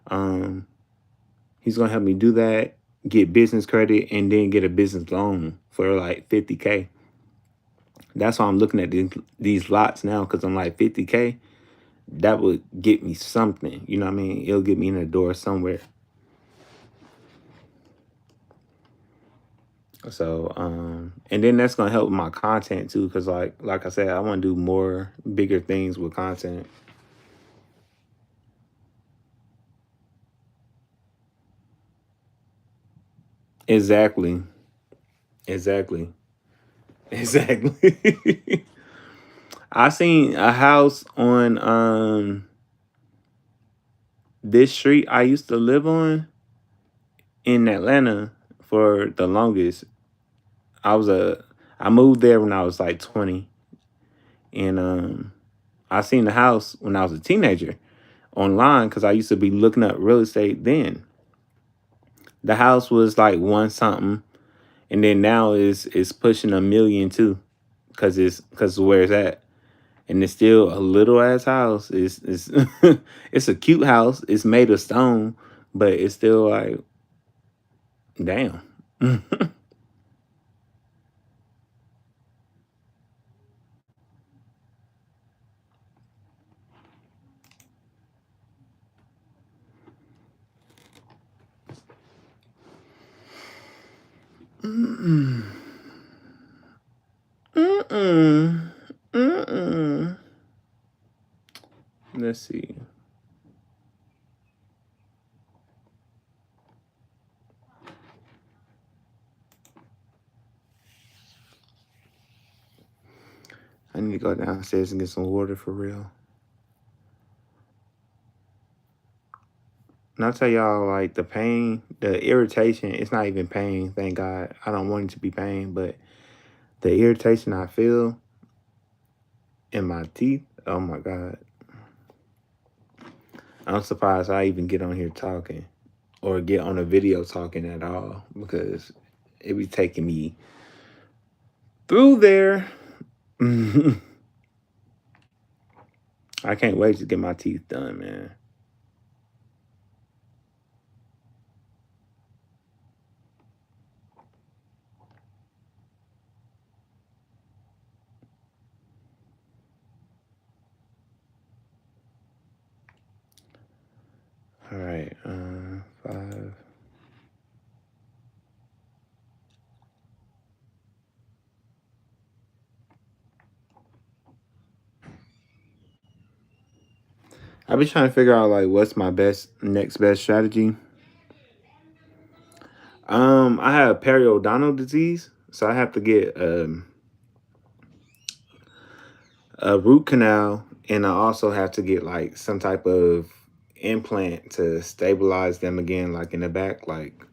He's gonna help me do that, get business credit, and then get a business loan for like 50K. That's why I'm looking at these lots now, because I'm like 50K, that would get me something. You know what I mean? It'll get me in the door somewhere. So, and then that's gonna help my content too, because like I said, I want to do more bigger things with content. Exactly. I seen a house on this street I used to live on in Atlanta for the longest. I moved there when I was like 20, and I seen the house when I was a teenager online because I used to be looking up real estate then. The house was like one something, and then now it's pushing 1 million too, because where it's at, and it's still a little ass house. It's it's a cute house. It's made of stone, but it's still like, damn. Mm-mm. Mm-mm. Mm-mm. Let's see. I need to go downstairs and get some water for real. And I'll tell y'all, like, the pain, the irritation, it's not even pain, thank God. I don't want it to be pain, but the irritation I feel in my teeth, oh my God. I'm surprised I even get on here talking or get on a video talking at all, because it be taking me through there. I can't wait to get my teeth done, man. All right, 5. I've been trying to figure out like what's my next best strategy. I have periodontal disease, so I have to get a root canal, and I also have to get like some type of implant to stabilize them again, like in the back, like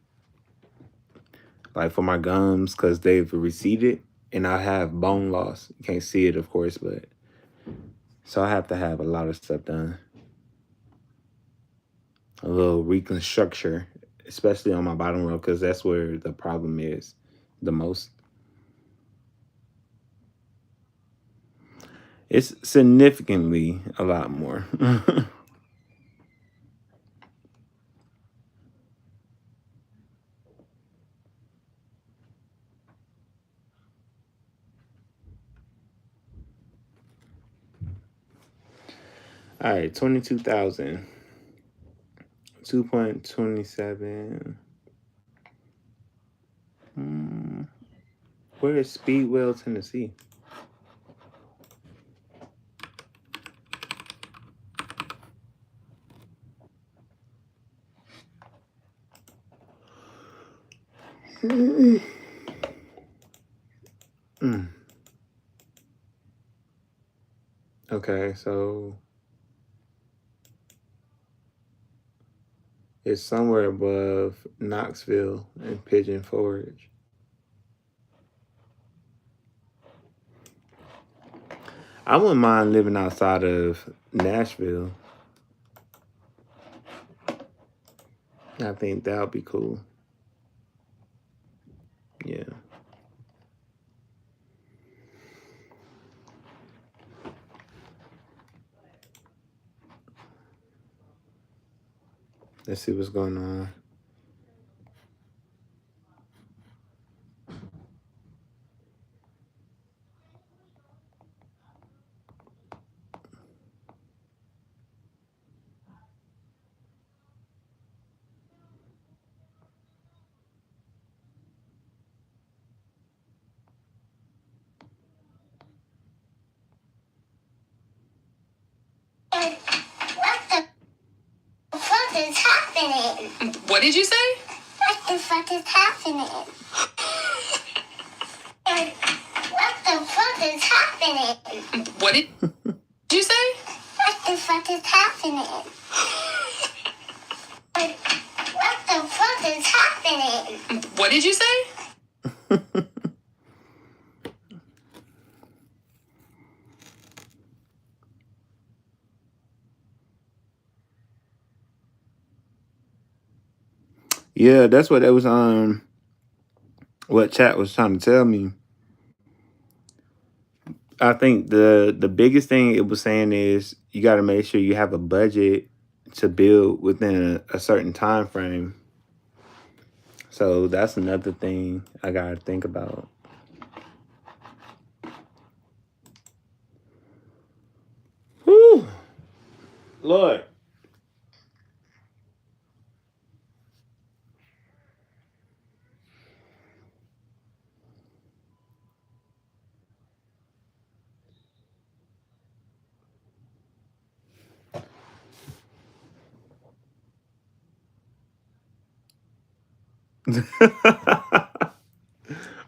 for my gums, because they've receded, and I have bone loss. You can't see it, of course, but so I have to have a lot of stuff done. A little reconstruction, especially on my bottom row, because that's where the problem is the most. It's significantly a lot more. All right, 22,000. 2.27. Where is Speedwell, Tennessee? Okay, so it's somewhere above Knoxville and Pigeon Forge. I wouldn't mind living outside of Nashville. I think that would be cool. Yeah. Let's see what's going on. What the fuck is happening? What did you say? What the fuck is happening? What the fuck is happening? What did you say? What the fuck is happening? What the fuck is happening? What did you say? Yeah, that's what it was what chat was trying to tell me. I think the biggest thing it was saying is you got to make sure you have a budget to build within a certain time frame. So that's another thing I got to think about. Whew. Lord.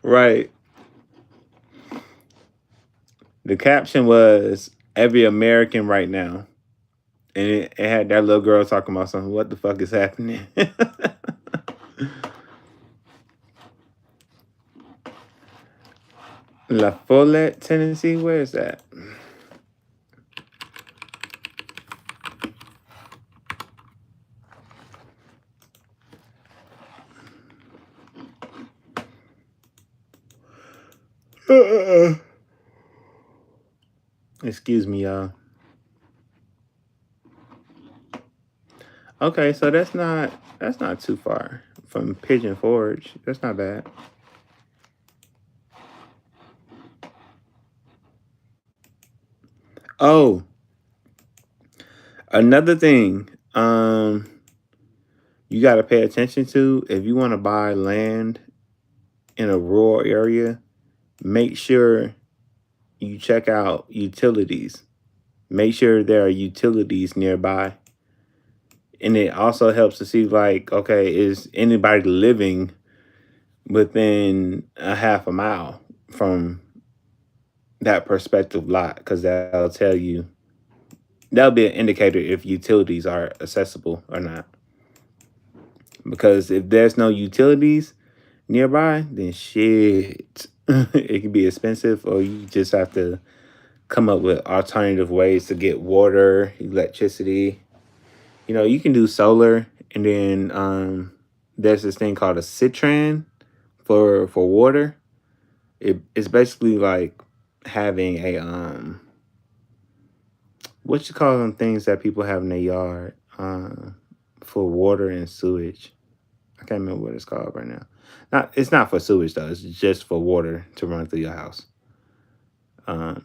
Right. The caption was "Every American right now," and it had that little girl talking about something. What the fuck is happening? La Follette, Tennessee. Where is that? Excuse me, y'all. Okay, so that's not too far from Pigeon Forge. That's not bad. Oh, another thing, you got to pay attention to if you want to buy land in a rural area. Make sure you check out utilities. Make sure there are utilities nearby. And it also helps to see, like, okay, is anybody living within a half a mile from that prospective lot? Because that'll tell you, that'll be an indicator if utilities are accessible or not. Because if there's no utilities nearby, then shit, it can be expensive, or you just have to come up with alternative ways to get water, electricity. You know, you can do solar, and then there's this thing called a Citran for water. It's basically like having what you call them things that people have in their yard for water and sewage. I can't remember what it's called right now. It's not for sewage though. It's just for water to run through your house.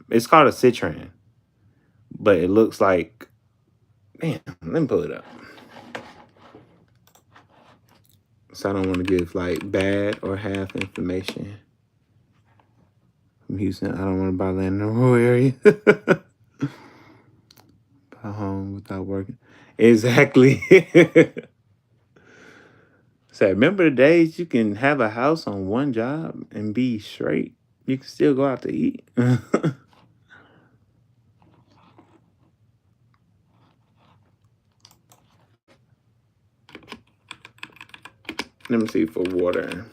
It's called a citron, but it looks like. Man, let me pull it up. So I don't want to give like bad or half information. From Houston, I don't want to buy land in the rural area. Buy home without working. Exactly. So remember the days you can have a house on one job and be straight. You can still go out to eat. Let me see for water.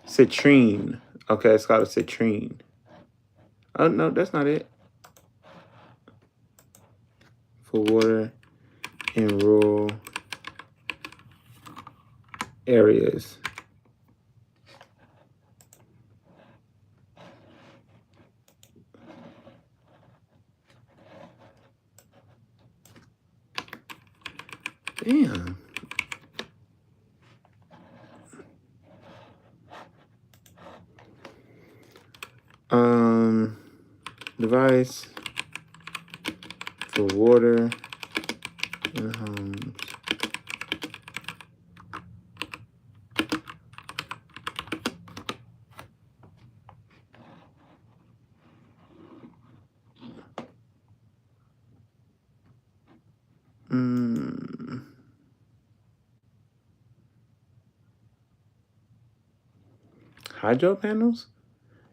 Citrine. Okay, it's called a citrine. Oh no, that's not it. For water in rural areas. Damn. Device for water in homes. Hydro panels?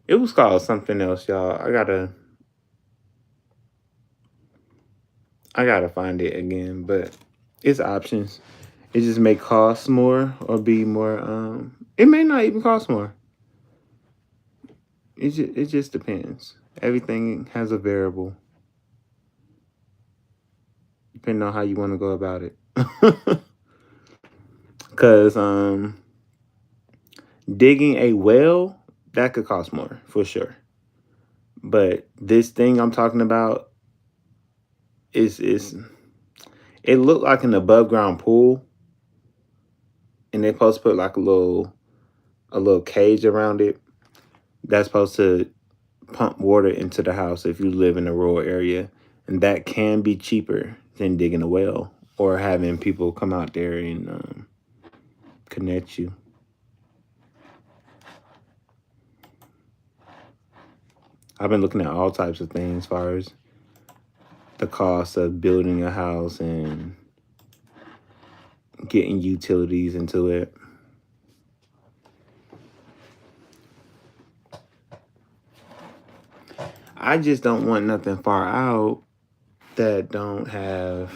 It was called something else, y'all. I gotta find it again, but it's options. It just may cost more or be more. It may not even cost more. It just depends. Everything has a variable, depending on how you want to go about it. Cause digging a well, that could cost more for sure. But this thing I'm talking about is it looked like an above ground pool, and they're supposed to put like a little cage around it that's supposed to pump water into the house if you live in a rural area, and that can be cheaper than digging a well or having people come out there and connect you. I've been looking at all types of things as far as the cost of building a house and getting utilities into it. I just don't want nothing far out that don't have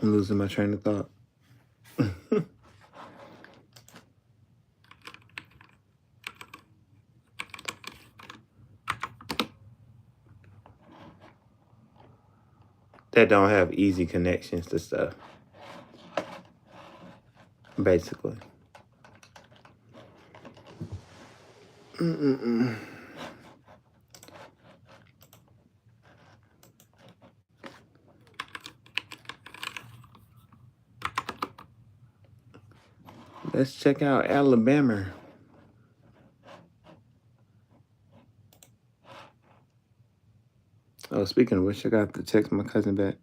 I'm losing my train of thought. That don't have easy connections to stuff. Basically. Let's check out Alabama. Oh, speaking of which, I got to text my cousin back.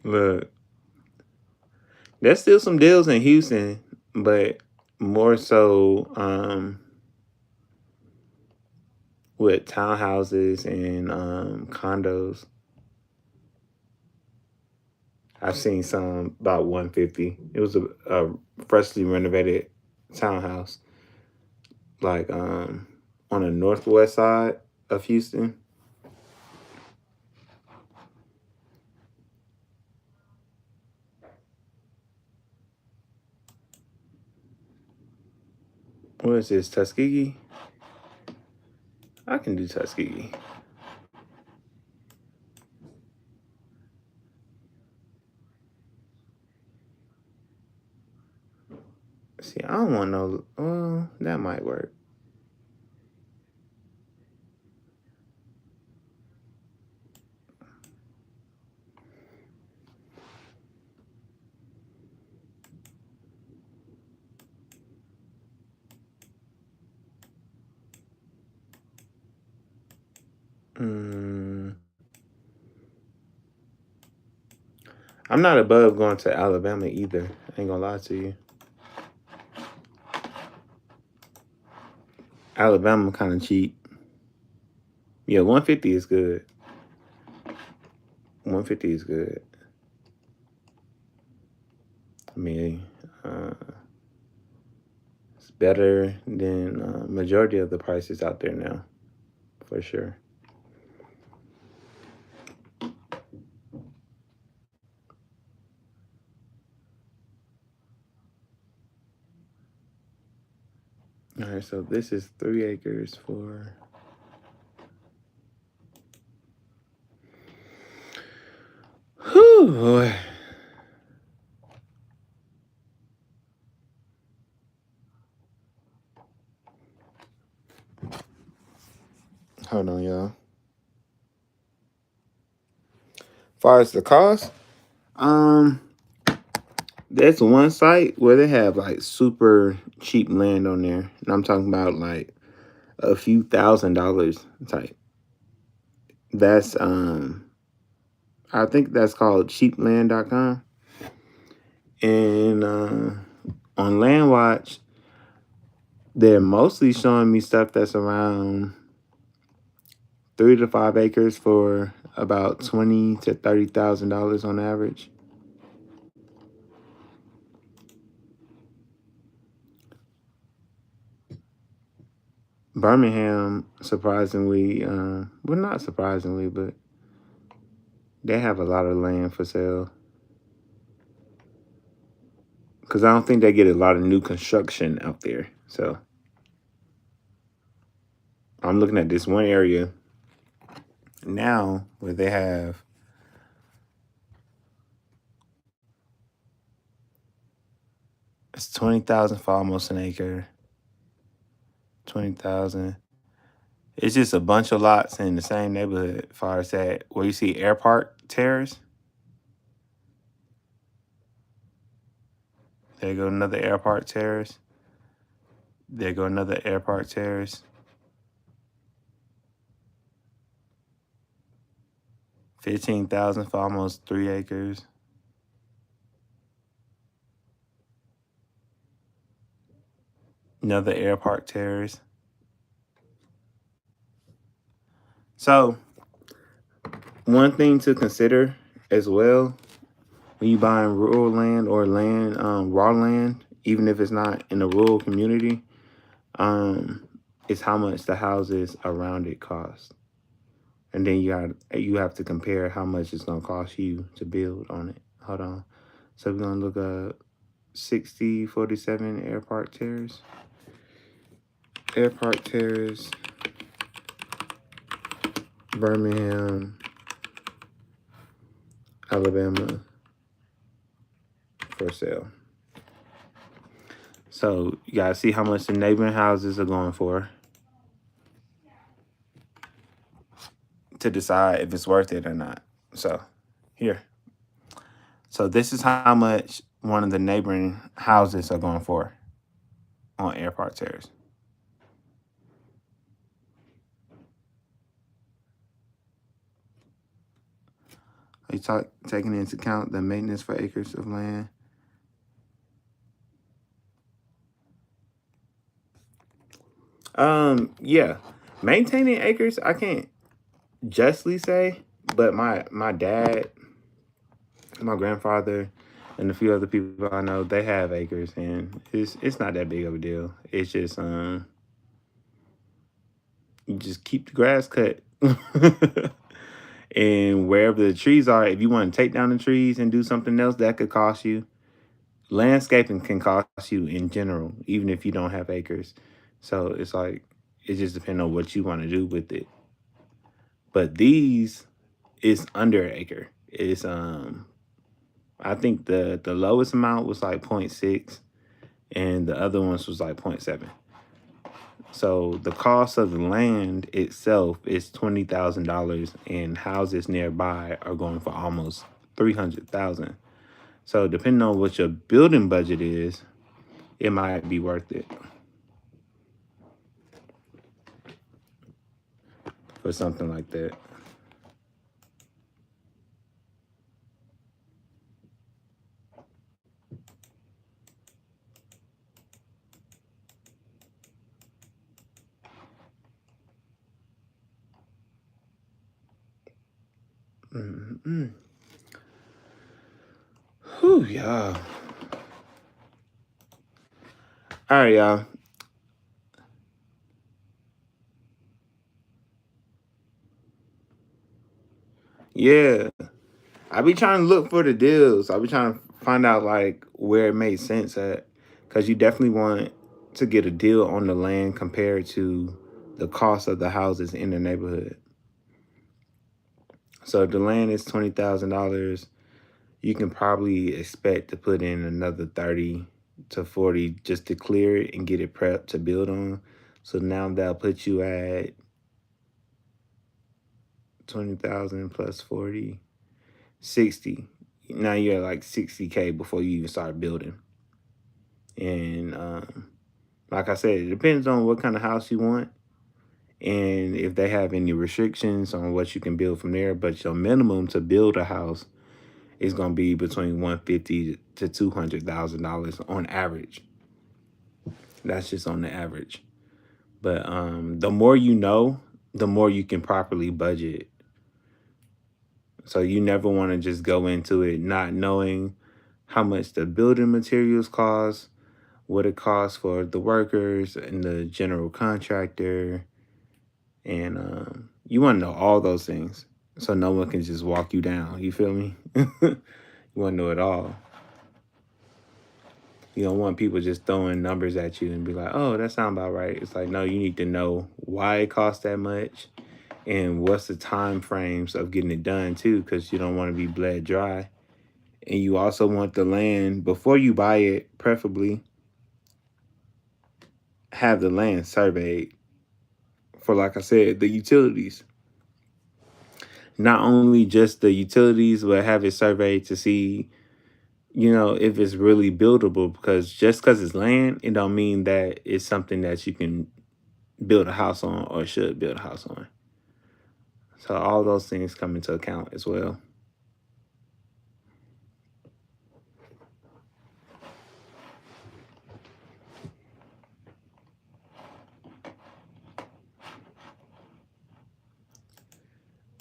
Look, there's still some deals in Houston, but more so with townhouses and condos. I've seen some about 150. It was a freshly renovated townhouse, like on the northwest side of Houston. What is this, Tuskegee? I can do Tuskegee. See, I don't want no. Well, that might work. I'm not above going to Alabama either. I ain't gonna lie to you. Alabama kind of cheap. Yeah, 150 is good. 150 is good. I mean, it's better than majority of the prices out there now, for sure. All right, so this is 3 acres for. Whew, boy. Hold on, y'all. As far as the cost, there's one site where they have like super cheap land on there, and I'm talking about like a few $1,000s type. That's I think that's called cheapland.com. And on LandWatch, they're mostly showing me stuff that's around 3 to 5 acres for about $20,000 to $30,000 on average. Birmingham, surprisingly, well, not surprisingly, but they have a lot of land for sale. Because I don't think they get a lot of new construction out there. So I'm looking at this one area now where they have it's 20,000 for almost an acre. 20,000. It's just a bunch of lots in the same neighborhood. As far as that, where you see Air Park Terrace. There go another Air Park Terrace. There go another Air Park Terrace. 15,000 for almost 3 acres. Another Air Park Terrace. So, one thing to consider as well when you buying rural land or land, raw land, even if it's not in a rural community, is how much the houses around it cost. And then you have to compare how much it's gonna cost you to build on it. Hold on. So we're gonna look up 6047 Air Park Terrace. Air Park Terrace, Birmingham, Alabama, for sale. So you gotta see how much the neighboring houses are going for to decide if it's worth it or not. So here. So this is how much one of the neighboring houses are going for on Air Park Terrace. Are you taking into account the maintenance for acres of land? Yeah. Maintaining acres, I can't justly say, but my dad, my grandfather, and a few other people I know, they have acres, and it's not that big of a deal. It's just you just keep the grass cut. And wherever the trees are, if you want to take down the trees and do something else, that could cost you. Landscaping can cost you in general, even if you don't have acres. So it's like, it just depends on what you want to do with it. But these is under an acre. It's I think the lowest amount was like 0.6, and the other ones was like 0.7. So the cost of the land itself is $20,000, and houses nearby are going for almost $300,000. So depending on what your building budget is, it might be worth it for something like that. Whew, y'all. All right, y'all. Yeah. I be trying to look for the deals. I be trying to find out like where it made sense at. Because you definitely want to get a deal on the land compared to the cost of the houses in the neighborhood. So if the land is $20,000, you can probably expect to put in another 30 to 40 just to clear it and get it prepped to build on. So now that'll put you at 20,000 plus 40, 60. Now you're at like 60K before you even start building. And like I said, it depends on what kind of house you want and if they have any restrictions on what you can build from there. But your minimum to build a house is going to be between $150,000 to $200,000 on average. That's just on the average. But the more you know, the more you can properly budget. So you never want to just go into it not knowing how much the building materials cost, what it costs for the workers and the general contractor. And you want to know all those things so no one can just walk you down. You feel me? You want to know it all. You don't want people just throwing numbers at you and be like, oh, that sounds about right. It's like, no, you need to know why it costs that much and what's the time frames of getting it done too, because you don't want to be bled dry. And you also want the land, before you buy it, preferably have the land surveyed for, like I said, the utilities. Not only just the utilities, but have it surveyed to see, you know, if it's really buildable. Because just because it's land, it don't mean that it's something that you can build a house on or should build a house on. So all those things come into account as well.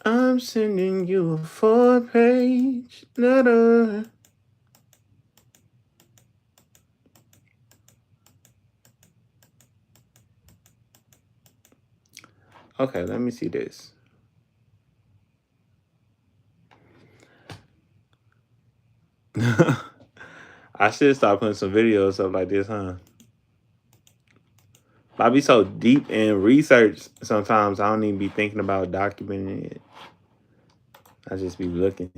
I'm sending you a 4-page letter. Okay, let me see this. I should start putting some videos up like this, huh? I be so deep in research sometimes I don't even be thinking about documenting it. I just be looking.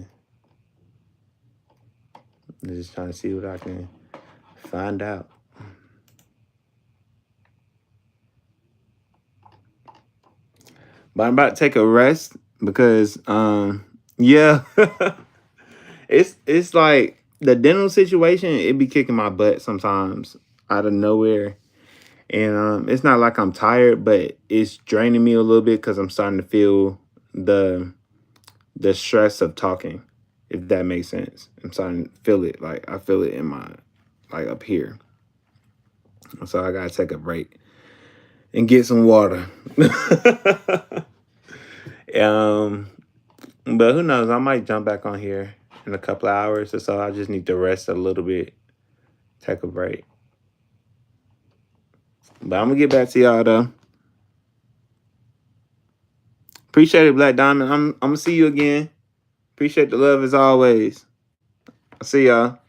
I'm just trying to see what I can find out. But I'm about to take a rest because yeah. It's like the dental situation, it be kicking my butt sometimes out of nowhere. And it's not like I'm tired, but it's draining me a little bit because I'm starting to feel the stress of talking, if that makes sense. I'm starting to feel it. Like I feel it in my, like up here. So I gotta take a break and get some water. But who knows? I might jump back on here in a couple of hours or so. I just need to rest a little bit, take a break. But I'm gonna get back to y'all though. Appreciate it, Black Diamond. I'm gonna see you again. Appreciate the love as always. I'll see y'all.